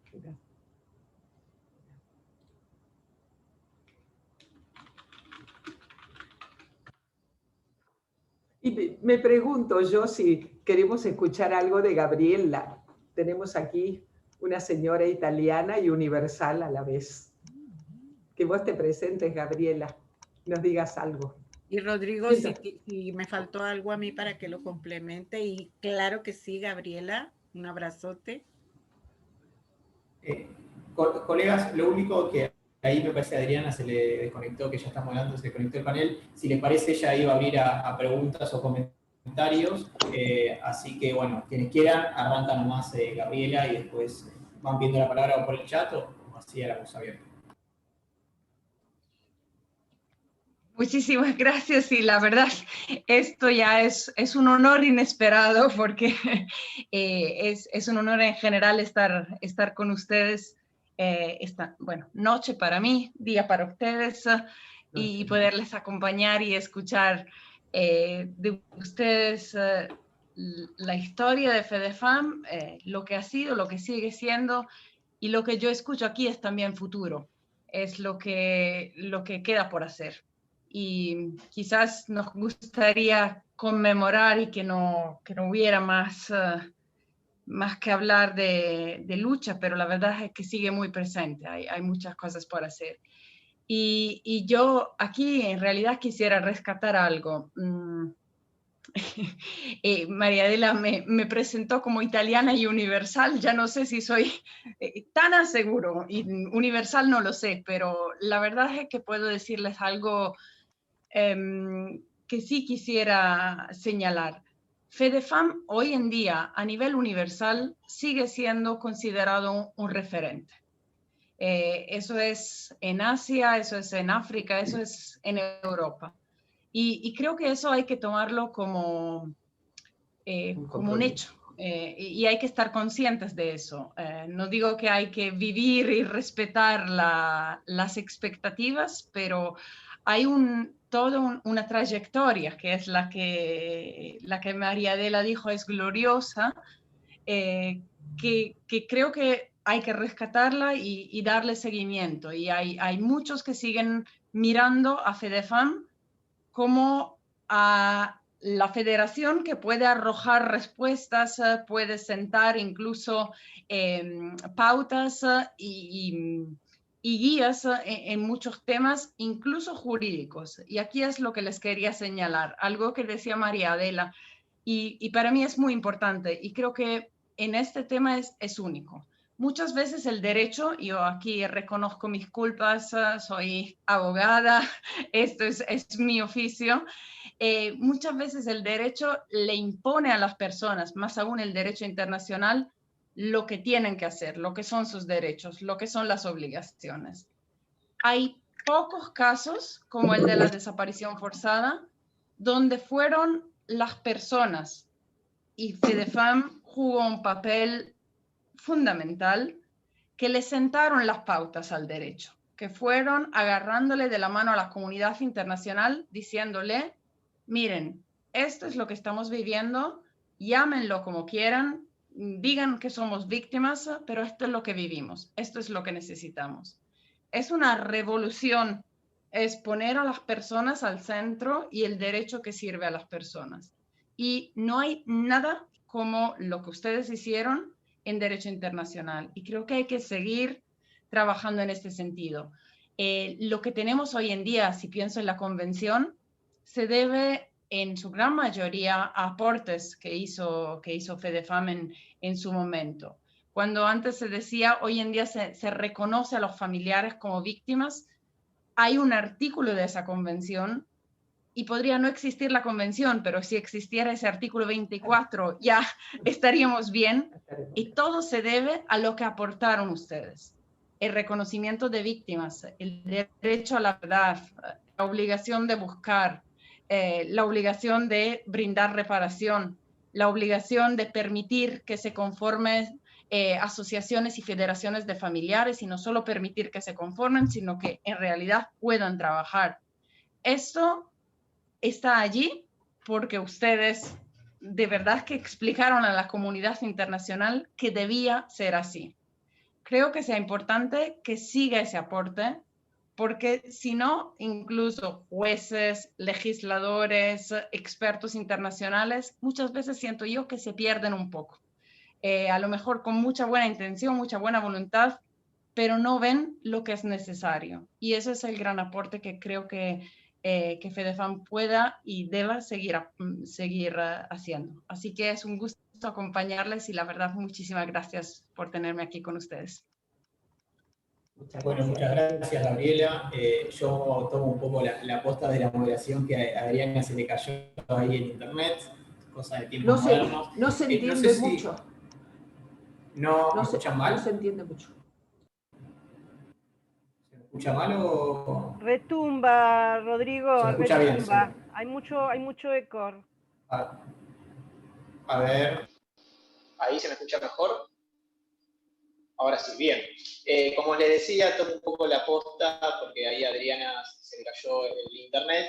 Y me pregunto yo si queremos escuchar algo de Gabriela. Tenemos aquí una señora italiana y universal a la vez. Que vos te presentes, Gabriela, nos digas algo. Y Rodrigo, si me faltó algo a mí para que lo complemente, y claro que sí, Gabriela, un abrazote. Colegas, lo único que ahí me parece a Adriana se le desconectó, que ya estamos hablando, se desconectó el panel. Si les parece, ella iba a abrir a preguntas o comentarios. Así que, bueno, quienes quieran, arranca nomás Gabriela y después van viendo la palabra por el chat o así a la voz abierta. Muchísimas gracias y la verdad, esto ya es un honor inesperado porque es un honor en general estar con ustedes esta, bueno, noche para mí, día para ustedes y poderles acompañar y escuchar de ustedes la historia de FEDEFAM, lo que ha sido, lo que sigue siendo y lo que yo escucho aquí es también futuro, es lo que queda por hacer. Y quizás nos gustaría conmemorar y que no hubiera más que hablar de lucha, pero la verdad es que sigue muy presente, hay muchas cosas por hacer. Y yo aquí en realidad quisiera rescatar algo. María Adela me presentó como italiana y universal, ya no sé si soy tan aseguro, y universal no lo sé, pero la verdad es que puedo decirles algo que sí quisiera señalar. FEDEFAM hoy en día a nivel universal sigue siendo considerado un referente. Eso es en Asia, eso es en África, eso es en Europa. Y creo que eso hay que tomarlo como un hecho. Y hay que estar conscientes de eso. No digo que hay que vivir y respetar las expectativas, pero hay toda una trayectoria que es la que María Adela dijo es gloriosa, que creo que hay que rescatarla y darle seguimiento. Y hay muchos que siguen mirando a FEDEFAM como a la federación que puede arrojar respuestas, puede sentar incluso pautas y guías en muchos temas, incluso jurídicos. Y aquí es lo que les quería señalar, algo que decía María Adela, y para mí es muy importante, y creo que en este tema es único. Muchas veces el derecho, yo aquí reconozco mis culpas, soy abogada, esto es mi oficio, muchas veces el derecho le impone a las personas, más aún el derecho internacional, lo que tienen que hacer, lo que son sus derechos, lo que son las obligaciones. Hay pocos casos, como el de la desaparición forzada, donde fueron las personas, y FEDEFAM jugó un papel fundamental, que le sentaron las pautas al derecho, que fueron agarrándole de la mano a la comunidad internacional, diciéndole, miren, esto es lo que estamos viviendo, llámenlo como quieran, digan que somos víctimas, pero esto es lo que vivimos, esto es lo que necesitamos. Es una revolución, es poner a las personas al centro y el derecho que sirve a las personas. Y no hay nada como lo que ustedes hicieron en derecho internacional. Y creo que hay que seguir trabajando en este sentido. Lo que tenemos hoy en día, si pienso en la convención, se debe en su gran mayoría a aportes que hizo FEDEFAM en su momento. Cuando antes se decía, hoy en día se reconoce a los familiares como víctimas, hay un artículo de esa convención y podría no existir la convención, pero si existiera ese artículo 24 ya estaríamos bien, y todo se debe a lo que aportaron ustedes. El reconocimiento de víctimas, el derecho a la verdad, la obligación de buscar, la obligación de brindar reparación, la obligación de permitir que se conformen asociaciones y federaciones de familiares, y no solo permitir que se conformen, sino que en realidad puedan trabajar. Esto está allí porque ustedes de verdad que explicaron a la comunidad internacional que debía ser así. Creo que sea importante que siga ese aporte, porque si no, incluso jueces, legisladores, expertos internacionales, muchas veces siento yo que se pierden un poco. A lo mejor con mucha buena intención, mucha buena voluntad, pero no ven lo que es necesario. Y ese es el gran aporte que creo que FEDEFAM pueda y deba seguir haciendo. Así que es un gusto acompañarles y la verdad, muchísimas gracias por tenerme aquí con ustedes. Bueno, muchas gracias, Gabriela. Yo tomo un poco la posta de la moderación que a Adriana se le cayó ahí en internet, cosa de tiempos modernos. No se entiende mucho. ¿No me escuchan mal? No se entiende mucho. ¿Se me escucha mal o...? Retumba, Rodrigo. Se escucha retumba. bien. Hay mucho eco. A ver. ¿Ahí se me escucha mejor? Ahora sí, bien. Como les decía, tomo un poco la posta porque ahí a Adriana se le cayó el internet.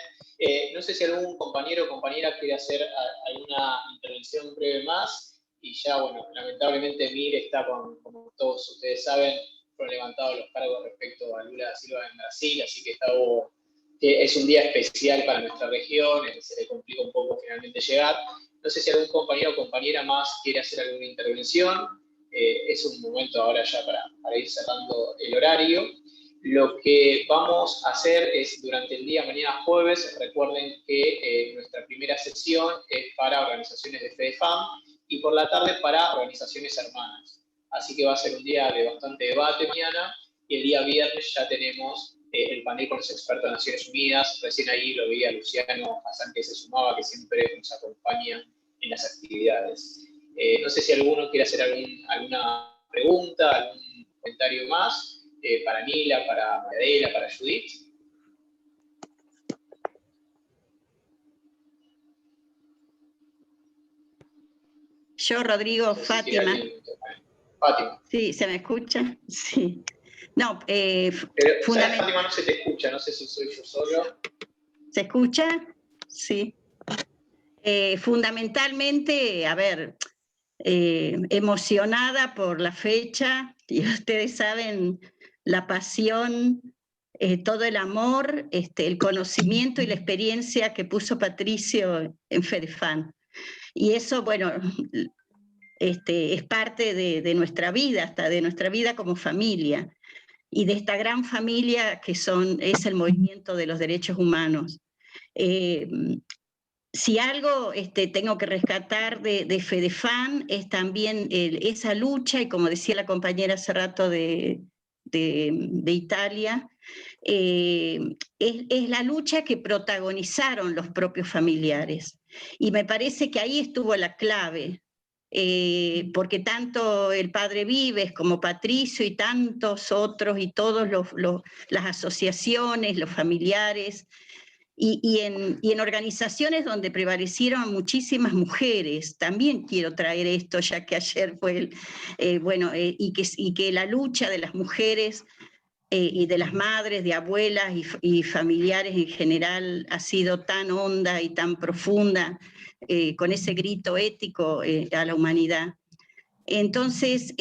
No sé si algún compañero o compañera quiere hacer alguna intervención breve más. Y ya, bueno, lamentablemente Mir está como todos ustedes saben, fueron levantados los cargos respecto a Lula da Silva en Brasil, así que es un día especial para nuestra región, se le complica un poco finalmente llegar. No sé si algún compañero o compañera más quiere hacer alguna intervención. Es un momento ahora ya para ir cerrando el horario. Lo que vamos a hacer es durante el día mañana jueves, recuerden que nuestra primera sesión es para organizaciones de FEDEFAM y por la tarde para organizaciones hermanas. Así que va a ser un día de bastante debate mañana y el día viernes ya tenemos el panel con los expertos de Naciones Unidas. Recién ahí lo veía Luciano Hassan que se sumaba, que siempre nos acompaña en las actividades. No sé si alguno quiere hacer alguna pregunta, algún comentario más, para Nila, para Adela, para Judith. Yo, Rodrigo, No sé Fátima. Fátima. Sí, ¿se me escucha? Sí. No, pero Fátima no se te escucha, no sé si soy yo solo. ¿Se escucha? Sí. Fundamentalmente, a ver, emocionada por la fecha, y ustedes saben la pasión, todo el amor, el conocimiento y la experiencia que puso Patricio en FEDEFAM. Y eso, bueno, es parte de nuestra vida, hasta de nuestra vida como familia, y de esta gran familia que es el movimiento de los derechos humanos. Si algo tengo que rescatar de FEDEFAM es también esa lucha, y como decía la compañera hace rato de Italia, es la lucha que protagonizaron los propios familiares. Y me parece que ahí estuvo la clave, porque tanto el padre Vives como Patricio y tantos otros y todas las asociaciones, los familiares, y en organizaciones donde prevalecieron muchísimas mujeres, también quiero traer esto, ya que ayer fue y que la lucha de las mujeres y de las madres, de abuelas y familiares en general ha sido tan honda y tan profunda, con ese grito ético a la humanidad. Entonces,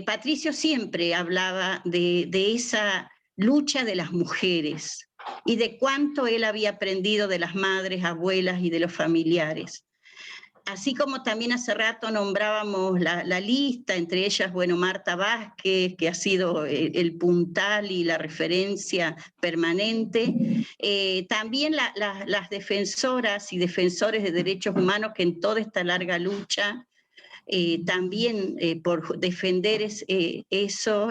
Patricio siempre hablaba de esa lucha de las mujeres y de cuánto él había aprendido de las madres, abuelas y de los familiares. Así como también hace rato nombrábamos la lista, entre ellas, bueno, Marta Vázquez, que ha sido el puntal y la referencia permanente, también las defensoras y defensores de derechos humanos que en toda esta larga lucha, también por defender eso,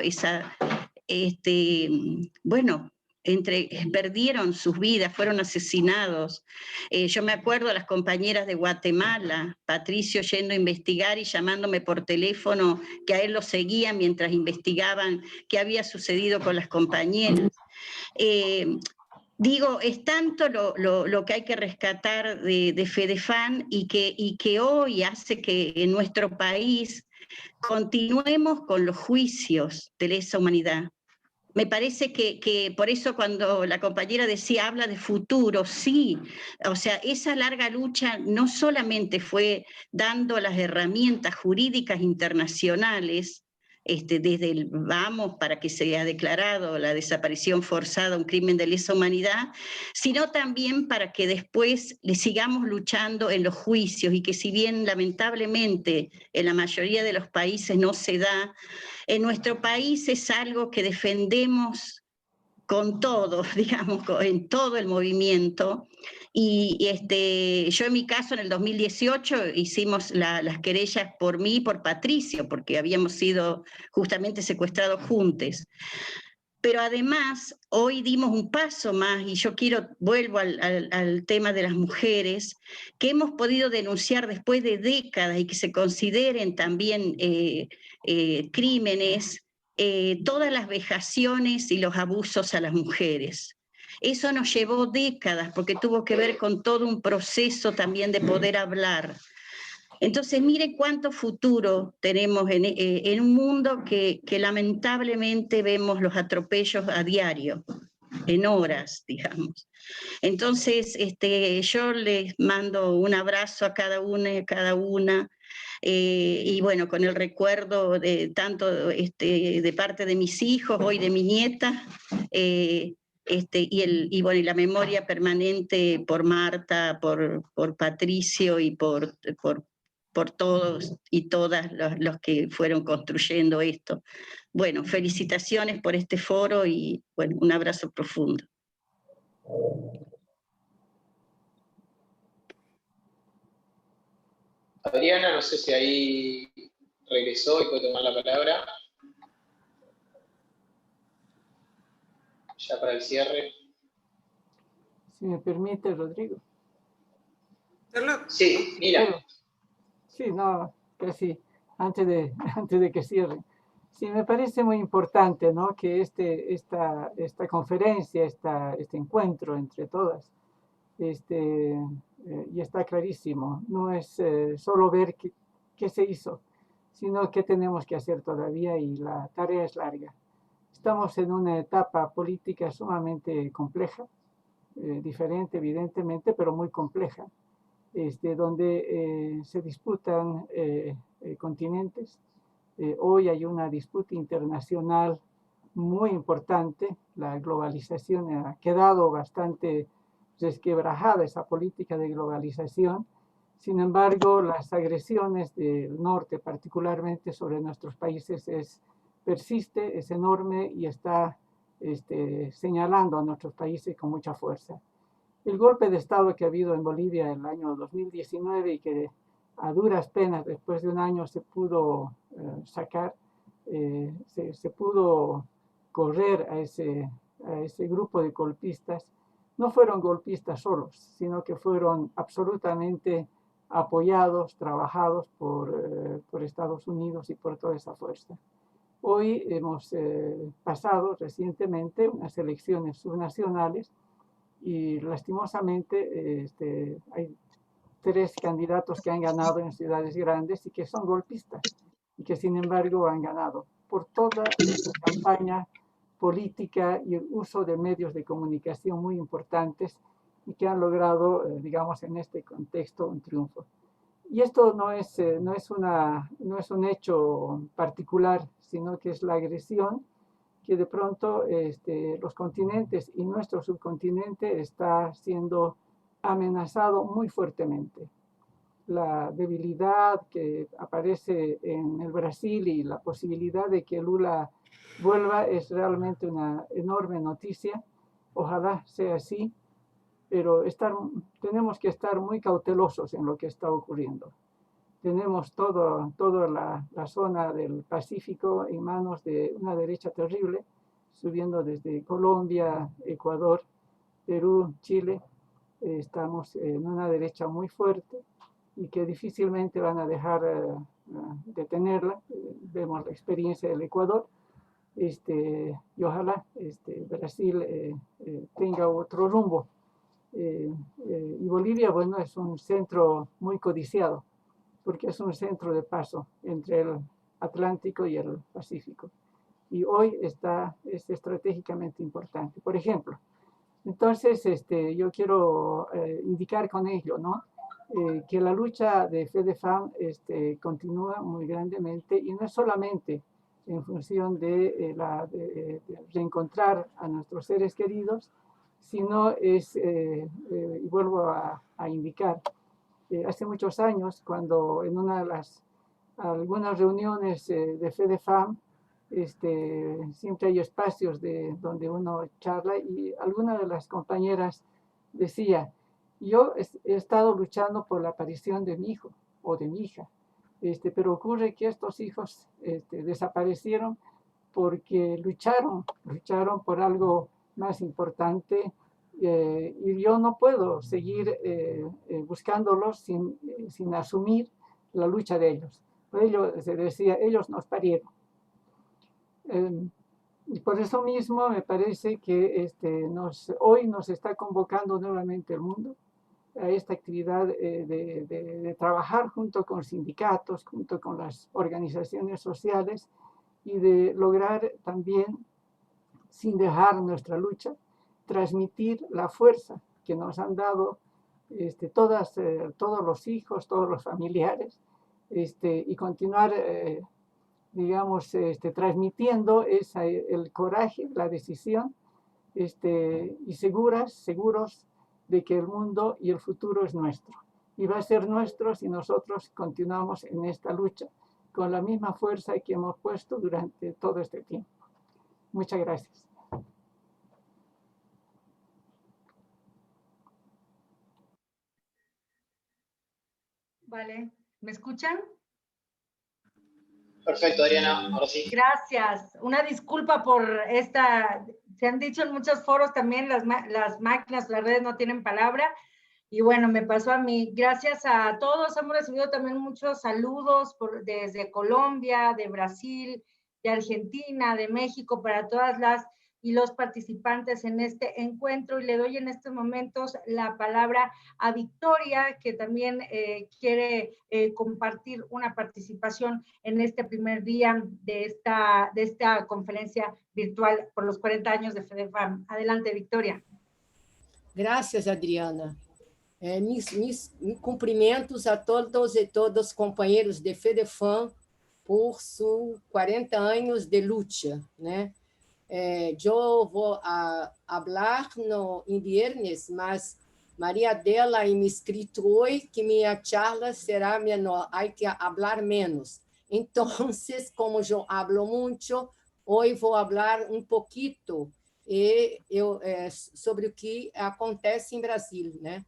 bueno, perdieron sus vidas, fueron asesinados. Yo me acuerdo a las compañeras de Guatemala, Patricio yendo a investigar y llamándome por teléfono, que a él lo seguían mientras investigaban qué había sucedido con las compañeras. Digo, es tanto lo que hay que rescatar de FEDEFAM y que hoy hace que en nuestro país continuemos con los juicios de lesa humanidad. Me parece que por eso cuando la compañera decía, habla de futuro, sí, o sea, esa larga lucha no solamente fue dando las herramientas jurídicas internacionales, desde el vamos para que se haya declarado la desaparición forzada un crimen de lesa humanidad, sino también para que después le sigamos luchando en los juicios y que si bien lamentablemente en la mayoría de los países no se da, en nuestro país es algo que defendemos con todo, digamos, en todo el movimiento. Y yo en mi caso en el 2018 hicimos las querellas por mí y por Patricio, porque habíamos sido justamente secuestrados juntos. Pero además, hoy dimos un paso más, y yo vuelvo al tema de las mujeres, que hemos podido denunciar después de décadas y que se consideren también crímenes, todas las vejaciones y los abusos a las mujeres. Eso nos llevó décadas, porque tuvo que ver con todo un proceso también de poder hablar. Entonces, mire cuánto futuro tenemos en un mundo que lamentablemente vemos los atropellos a diario, en horas, digamos. Entonces, yo les mando un abrazo a cada una y a cada una, y bueno, con el recuerdo de tanto de parte de mis hijos, hoy de mi nieta, y la memoria permanente por Marta, por Patricio y por todos y todas los que fueron construyendo esto. Bueno, felicitaciones por este foro y bueno, un abrazo profundo. Adriana, no sé si ahí regresó y puede tomar la palabra. Ya para el cierre. Si me permite, Rodrigo. Sí, mira. Sí, no, casi antes de que cierre. Sí, me parece muy importante, ¿no?, que esta conferencia, este encuentro entre todas, y está clarísimo, no es solo ver qué se hizo, sino qué tenemos que hacer todavía, y la tarea es larga. Estamos en una etapa política sumamente compleja, diferente evidentemente, pero muy compleja, donde se disputan continentes. Hoy hay una disputa internacional muy importante. La globalización ha quedado bastante resquebrajada, esa política de globalización. Sin embargo, las agresiones del norte, particularmente sobre nuestros países, persiste, es enorme y está señalando a nuestros países con mucha fuerza. El golpe de Estado que ha habido en Bolivia en el año 2019 y que a duras penas después de un año se pudo sacar, se pudo correr a ese grupo de golpistas. No fueron golpistas solos, sino que fueron absolutamente apoyados, trabajados por Estados Unidos y por toda esa fuerza. Hoy hemos pasado recientemente unas elecciones subnacionales y lastimosamente hay 3 candidatos que han ganado en ciudades grandes y que son golpistas y que sin embargo han ganado por toda esa campaña política y el uso de medios de comunicación muy importantes y que han logrado, digamos, en este contexto un triunfo. Y esto no es un hecho particular, sino que es la agresión que de pronto los continentes y nuestro subcontinente está siendo amenazado muy fuertemente. La debilidad que aparece en el Brasil y la posibilidad de que Lula vuelva es realmente una enorme noticia. Ojalá sea así, pero tenemos que estar muy cautelosos en lo que está ocurriendo. Tenemos toda la zona del Pacífico en manos de una derecha terrible, subiendo desde Colombia, Ecuador, Perú, Chile. Estamos en una derecha muy fuerte y que difícilmente van a dejar detenerla. Vemos la experiencia del Ecuador. y ojalá Brasil tenga otro rumbo. Y Bolivia, bueno, es un centro muy codiciado, porque es un centro de paso entre el Atlántico y el Pacífico. Y hoy es estratégicamente importante. Por ejemplo, entonces yo quiero indicar con ello, ¿no? Que la lucha de FEDEFAM continúa muy grandemente, y no es solamente en función de reencontrar a nuestros seres queridos, sino es, y vuelvo a indicar, hace muchos años, cuando en algunas reuniones de FEDEFAM, siempre hay espacios donde uno charla, y alguna de las compañeras decía: yo he estado luchando por la aparición de mi hijo o de mi hija, pero ocurre que estos hijos desaparecieron porque lucharon por algo más importante, y yo no puedo seguir buscándolos sin asumir la lucha de ellos. Por ello se decía: ellos nos parieron. Y por eso mismo me parece que hoy nos está convocando nuevamente el mundo a esta actividad de trabajar junto con sindicatos, junto con las organizaciones sociales, y de lograr también, sin dejar nuestra lucha, transmitir la fuerza que nos han dado todos los hijos, todos los familiares, y continuar, digamos, transmitiendo el coraje, la decisión, y seguros de que el mundo y el futuro es nuestro. Y va a ser nuestro si nosotros continuamos en esta lucha con la misma fuerza que hemos puesto durante todo este tiempo. Muchas gracias. Vale, ¿me escuchan? Perfecto, Adriana, ahora sí. Gracias. Una disculpa por esta, se han dicho en muchos foros también, las máquinas, las redes no tienen palabra, y bueno, me pasó a mí. Gracias a todos, hemos recibido también muchos saludos desde Colombia, de Brasil, de Argentina, de México, para todas las y los participantes en este encuentro, y le doy en estos momentos la palabra a Victoria, que también quiere compartir una participación en este primer día de esta conferencia virtual por los 40 años de FEDEFAM. Adelante, Victoria. Gracias, Adriana. Mis cumprimentos a todos e todas os companheiros de FEDEFAM por seus 40 anos de luta, né? Eu vou falar em viernes, mas Maria Adela me escrito hoje que minha charla será menor, há que falar menos. Então, como eu falo muito, hoje vou falar pouquinho sobre o que acontece em Brasil, né?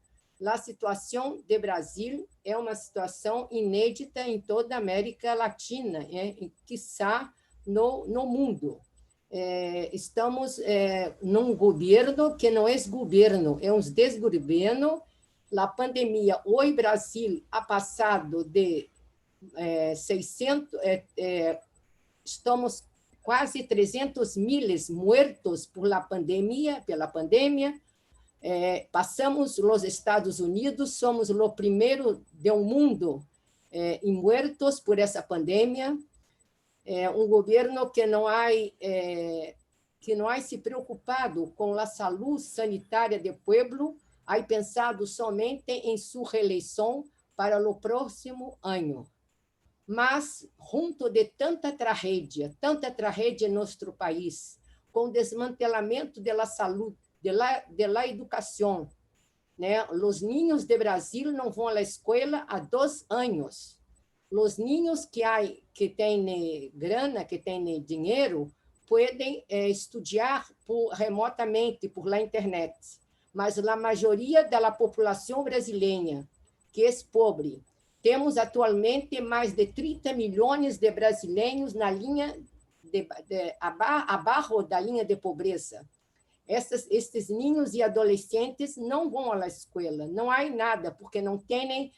A situação de Brasil é uma situação inédita em toda a América Latina, e quiçá no mundo. Estamos num governo que não é governo, é um desgoverno. A pandemia, hoje, Brasil, ha passado de 600, estamos quase 300.000 mortos pela pandemia. Passamos os Estados Unidos, somos o primeiro do mundo em mortos por essa pandemia. Governo que não há se preocupado com a saúde sanitária do povo, há pensado somente em sua reeleição para o próximo ano. Mas, junto de tanta tragédia em nosso país, com o desmantelamento da saúde, da educação, né? Os niños de Brasil não vão à escola há 2 anos. Os niños que têm grana, que têm dinheiro, podem estudar remotamente por la internet. Mas a maioria da população brasileira, que é pobre, temos atualmente mais de 30 milhões de brasileiros na linha abaixo da linha de pobreza. Estes niños e adolescentes não vão à escola, não há nada, porque não têm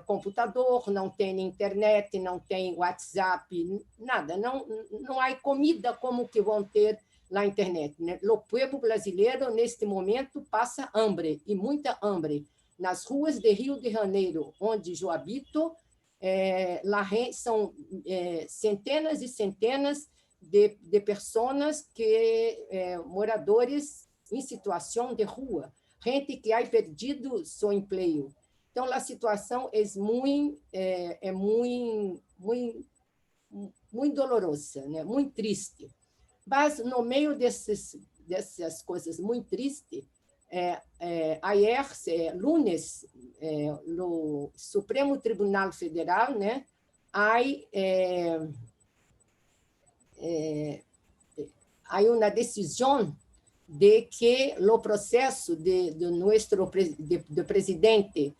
computador, não tem internet, não tem WhatsApp, nada. Não há comida como que vão ter na internet, né? O povo brasileiro, neste momento, passa hambre, e muita hambre. Nas ruas de Rio de Janeiro, onde eu habito, lá são centenas e centenas de pessoas moradores em situação de rua, gente que ha perdido seu emprego. Então, a situação é muito dolorosa, né? Muito triste. Mas, no meio dessas coisas muito tristes, lunes, no Supremo Tribunal Federal, né, há uma decisão de que o processo do presidente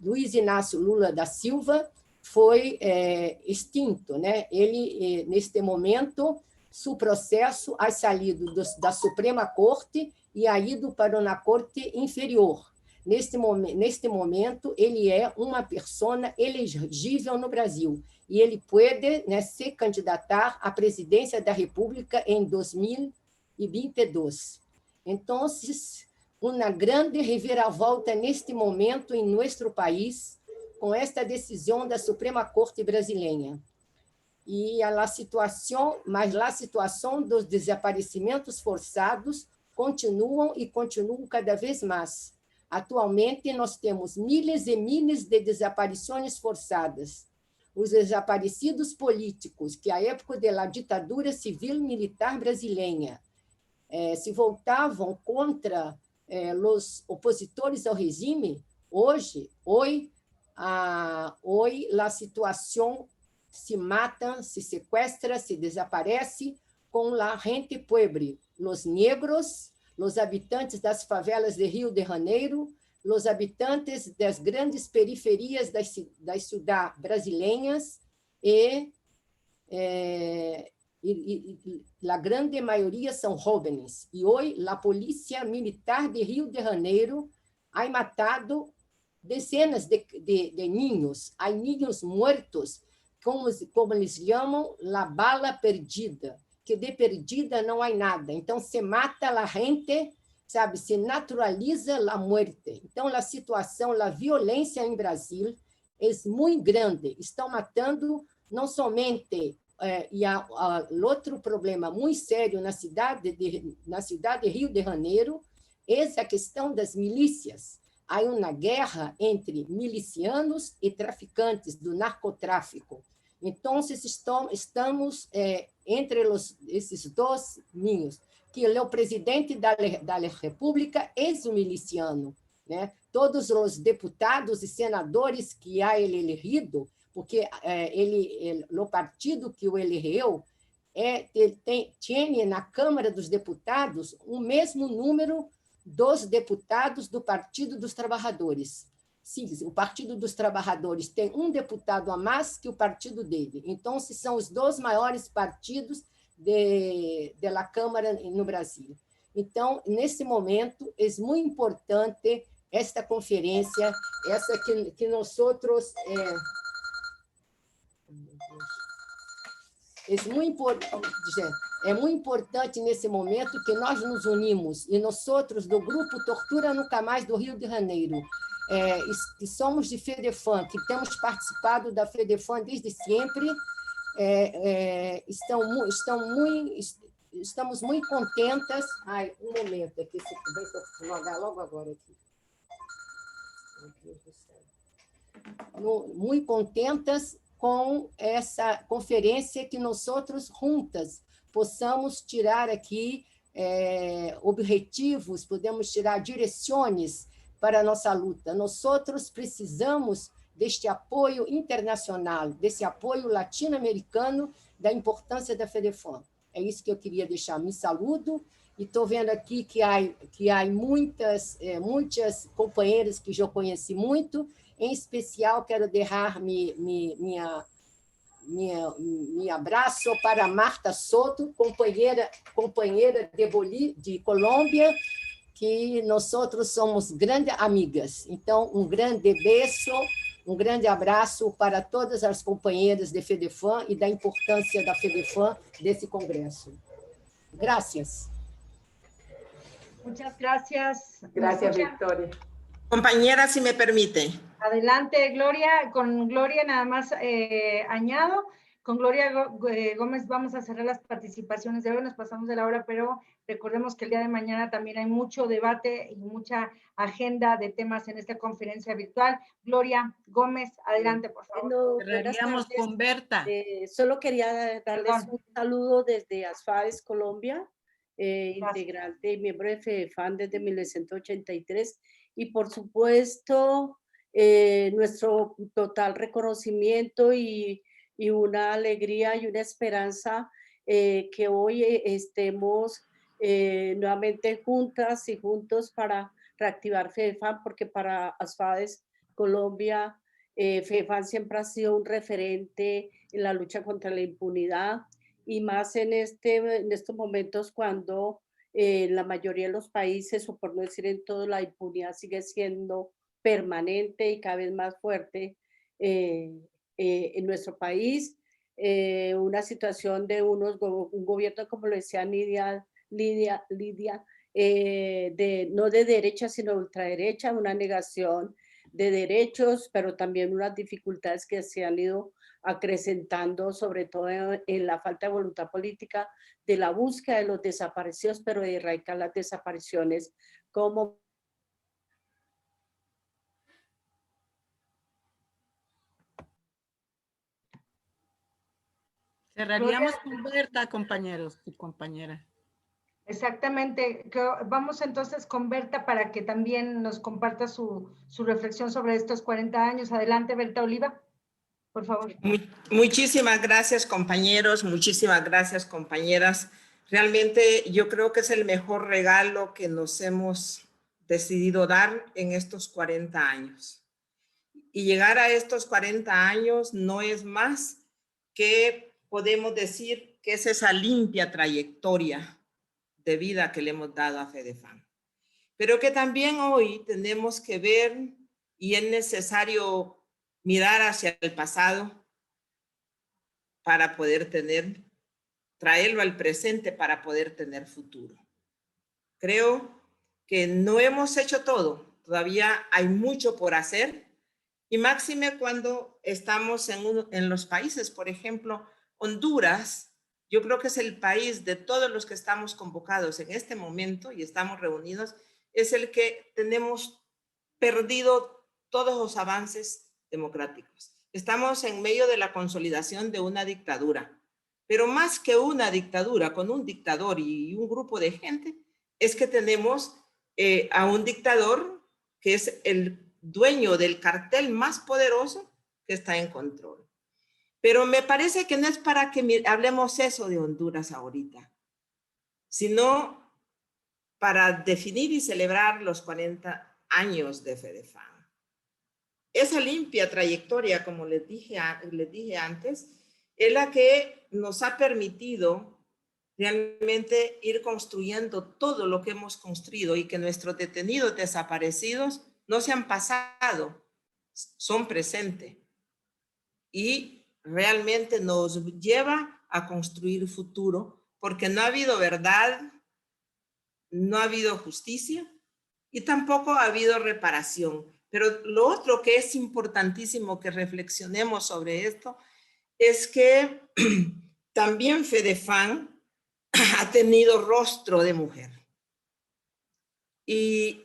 Luiz Inácio Lula da Silva foi extinto, né? Ele, neste momento, seu processo ha saído da Suprema Corte e ha ido para uma corte inferior. Neste momento, ele é uma pessoa elegível no Brasil e ele pode, né, se candidatar à presidência da República em 2022. Então, uma grande reviravolta neste momento em nosso país, com esta decisão da Suprema Corte brasileira. E a situação dos desaparecimentos forçados continuam cada vez mais. Atualmente, nós temos milhares e milhares de desaparições forçadas. Os desaparecidos políticos, que à época da ditadura civil-militar brasileira se voltavam contra os opositores ao regime, hoje a situação se mata, se sequestra, se desaparece com a gente pobre, os negros, os habitantes das favelas de Rio de Janeiro, os habitantes das grandes periferias das cidades brasileiras e a grande maioria são jóvenes. E hoje a polícia militar de Rio de Janeiro ha matado dezenas de ninhos, há ninhos mortos, como eles chamam, a bala perdida, que de perdida não há nada. Então, se mata a gente, sabe, se naturaliza a morte. Então, a situação, a violência em Brasil é muito grande. Estão matando não somente... e há outro problema muito sério na cidade de Rio de Janeiro, é a questão das milícias. Há uma guerra entre milicianos e traficantes do narcotráfico. Então, estamos entre esses dois ninhos, que o presidente da República é um miliciano, né? Todos os deputados e senadores que há ele elegido, porque o partido que o elegeu tem na Câmara dos Deputados o mesmo número dos deputados do Partido dos Trabalhadores. Sim, o Partido dos Trabalhadores tem um deputado a mais que o partido dele. Então, são os dois maiores partidos da Câmara no Brasil. Então, nesse momento, é muito importante esta conferência, essa que nós outros... É muito importante nesse momento que nós nos unimos, e nós outros do grupo Tortura Nunca Mais do Rio de Janeiro, que somos de FEDEFAM, que temos participado da FEDEFAM desde sempre, estamos muito contentas. Um momento aqui, se eu logar logo agora aqui. Muito contentas com essa conferência, que nós outros juntas possamos tirar aqui objetivos, podemos tirar direções para a nossa luta. Nós outros precisamos deste apoio internacional, desse apoio latino-americano, da importância da FEDEFAM. É isso que eu queria deixar. Me saludo, e estou vendo aqui que há muitas companheiras que eu conheci muito. Em especial, quero deixar meu abraço para Marta Soto, companheira de Colômbia, que nós outros somos grandes amigas. Então, um grande beijo grande abraço para todas as companheiras de FEDEFAM e da importância da FEDEFAM desse congresso. Gracias. Muchas gracias. Gracias, Victoria. Compañera, si me permite. Adelante, Gloria. Con Gloria nada más añado. Con Gloria Gómez vamos a cerrar las participaciones de hoy. Nos pasamos de la hora, pero recordemos que el día de mañana también hay mucho debate y mucha agenda de temas en esta conferencia virtual. Gloria Gómez, adelante, por favor. No, cerraríamos con Berta. Solo quería darles un saludo desde ASFAES Colombia, integrante y miembro de FEDEFAM desde 1983. Y por supuesto, nuestro total reconocimiento y una alegría y una esperanza que hoy estemos nuevamente juntas y juntos para reactivar FEDEFAM, porque para ASFAES Colombia, FEDEFAM siempre ha sido un referente en la lucha contra la impunidad, y más en estos momentos cuando la mayoría de los países, o por no decir en todo, la impunidad sigue siendo permanente y cada vez más fuerte en nuestro país. Una situación de un gobierno, como lo decía Lidia, no de derecha, sino de ultraderecha, una negación de derechos, pero también unas dificultades que se han ido acrecentando, sobre todo en la falta de voluntad política de la búsqueda de los desaparecidos, pero de erradicar las desapariciones como... Cerraríamos con Berta, compañeros y compañeras. Exactamente. Vamos entonces con Berta para que también nos comparta su reflexión sobre estos 40 años. Adelante, Berta Oliva, por favor. Muchísimas gracias, compañeros. Muchísimas gracias, compañeras. Realmente yo creo que es el mejor regalo que nos hemos decidido dar en estos 40 años. Y llegar a estos 40 años no es más que podemos decir que es esa limpia trayectoria de vida que le hemos dado a FEDEFAM. Pero que también hoy tenemos que ver, y es necesario mirar hacia el pasado para poder traerlo al presente para poder tener futuro. Creo que no hemos hecho todo, todavía hay mucho por hacer, y máxime cuando estamos en los países, por ejemplo, Honduras. Yo creo que es el país de todos los que estamos convocados en este momento y estamos reunidos, es el que tenemos perdido todos los avances democráticos. Estamos en medio de la consolidación de una dictadura, pero más que una dictadura con un dictador y un grupo de gente, es que tenemos a un dictador que es el dueño del cartel más poderoso que está en control. Pero me parece que no es para que hablemos eso de Honduras ahorita, sino para definir y celebrar los 40 años de FEDEFAM. Esa limpia trayectoria, como les dije antes, es la que nos ha permitido realmente ir construyendo todo lo que hemos construido, y que nuestros detenidos desaparecidos no se han pasado, son presente. Y realmente nos lleva a construir futuro, porque no ha habido verdad, no ha habido justicia y tampoco ha habido reparación. Pero lo otro que es importantísimo que reflexionemos sobre esto es que también FEDEFAM ha tenido rostro de mujer. Y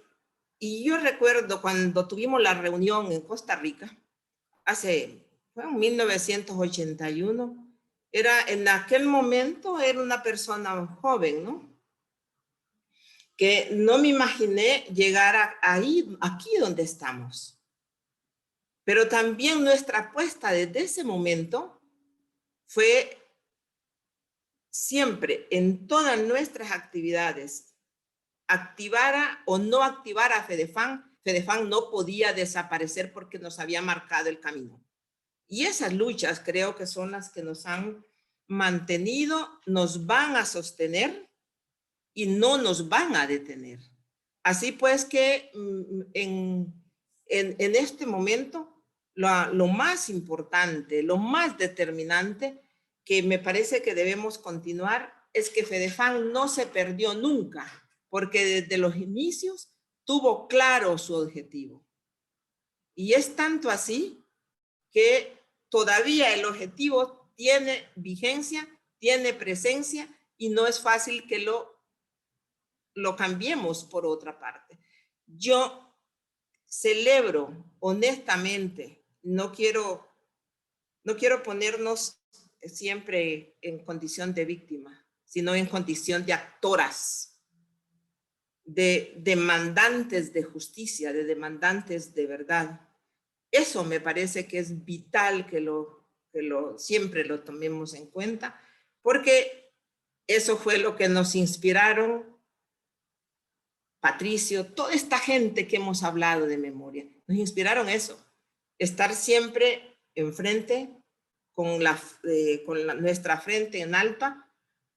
yo recuerdo cuando tuvimos la reunión en Costa Rica, fue en 1981, en aquel momento era una persona joven, ¿no? Que no me imaginé llegar aquí donde estamos. Pero también nuestra apuesta desde ese momento fue siempre en todas nuestras actividades, activara o no activara a FEDEFAM, FEDEFAM no podía desaparecer porque nos había marcado el camino. Y esas luchas creo que son las que nos han mantenido, nos van a sostener y no nos van a detener. Así pues que en este momento lo más importante, lo más determinante que me parece que debemos continuar es que FEDEFAM no se perdió nunca, porque desde los inicios tuvo claro su objetivo. Y es tanto así que todavía el objetivo tiene vigencia, tiene presencia y no es fácil que lo cambiemos por otra parte. Yo celebro honestamente, no quiero ponernos siempre en condición de víctima, sino en condición de actoras, de demandantes de justicia, de demandantes de verdad. Eso me parece que es vital que siempre lo tomemos en cuenta, porque eso fue lo que nos inspiraron Patricio, toda esta gente que hemos hablado de memoria, nos inspiraron eso, estar siempre enfrente, con nuestra frente en alta,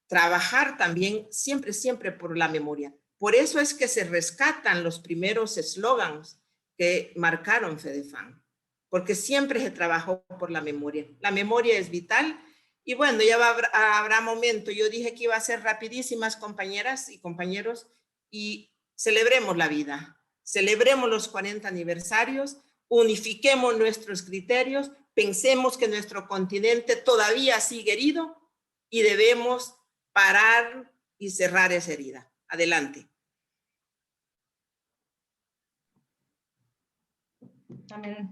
trabajar también siempre por la memoria. Por eso es que se rescatan los primeros eslogans que marcaron FEDEFAM, porque siempre se trabajó por la memoria. La memoria es vital y bueno, ya habrá momento. Yo dije que iba a ser rapidísimas, compañeras y compañeros, y celebremos la vida, celebremos los 40 aniversarios, unifiquemos nuestros criterios, pensemos que nuestro continente todavía sigue herido y debemos parar y cerrar esa herida. Adelante. También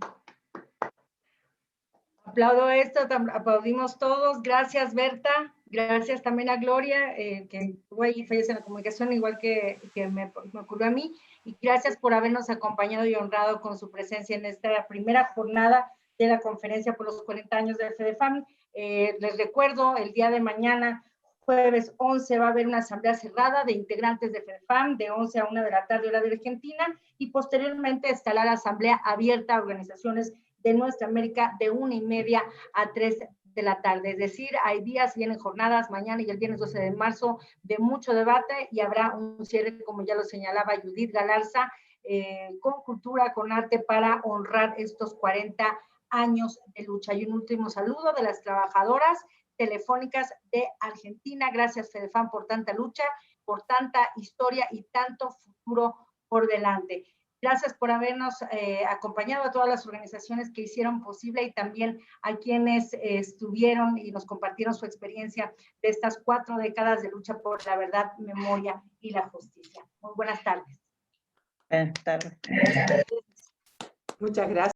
aplaudo esto, aplaudimos todos. Gracias, Berta. Gracias también a Gloria, que estuvo ahí, fallece en la comunicación, igual que me ocurrió a mí. Y gracias por habernos acompañado y honrado con su presencia en esta primera jornada de la conferencia por los 40 años de FEDEFAM. Les recuerdo, el día de mañana, jueves 11, va a haber una asamblea cerrada de integrantes de FEDEFAM de 11 a 1 de la tarde, hora de Argentina, y posteriormente estará la asamblea abierta a organizaciones de nuestra América de 1:30 a 3 de la tarde. Es decir, hay días, vienen jornadas mañana y el viernes 12 de marzo de mucho debate y habrá un cierre, como ya lo señalaba Judith Galarza, con cultura, con arte para honrar estos 40 años de lucha. Y un último saludo de las trabajadoras telefónicas de Argentina. Gracias, FEDEFAM, por tanta lucha, por tanta historia y tanto futuro por delante. Gracias por habernos acompañado, a todas las organizaciones que hicieron posible y también a quienes estuvieron y nos compartieron su experiencia de estas 4 décadas de lucha por la verdad, memoria y la justicia. Muy buenas tardes. Buenas tardes. Muchas gracias.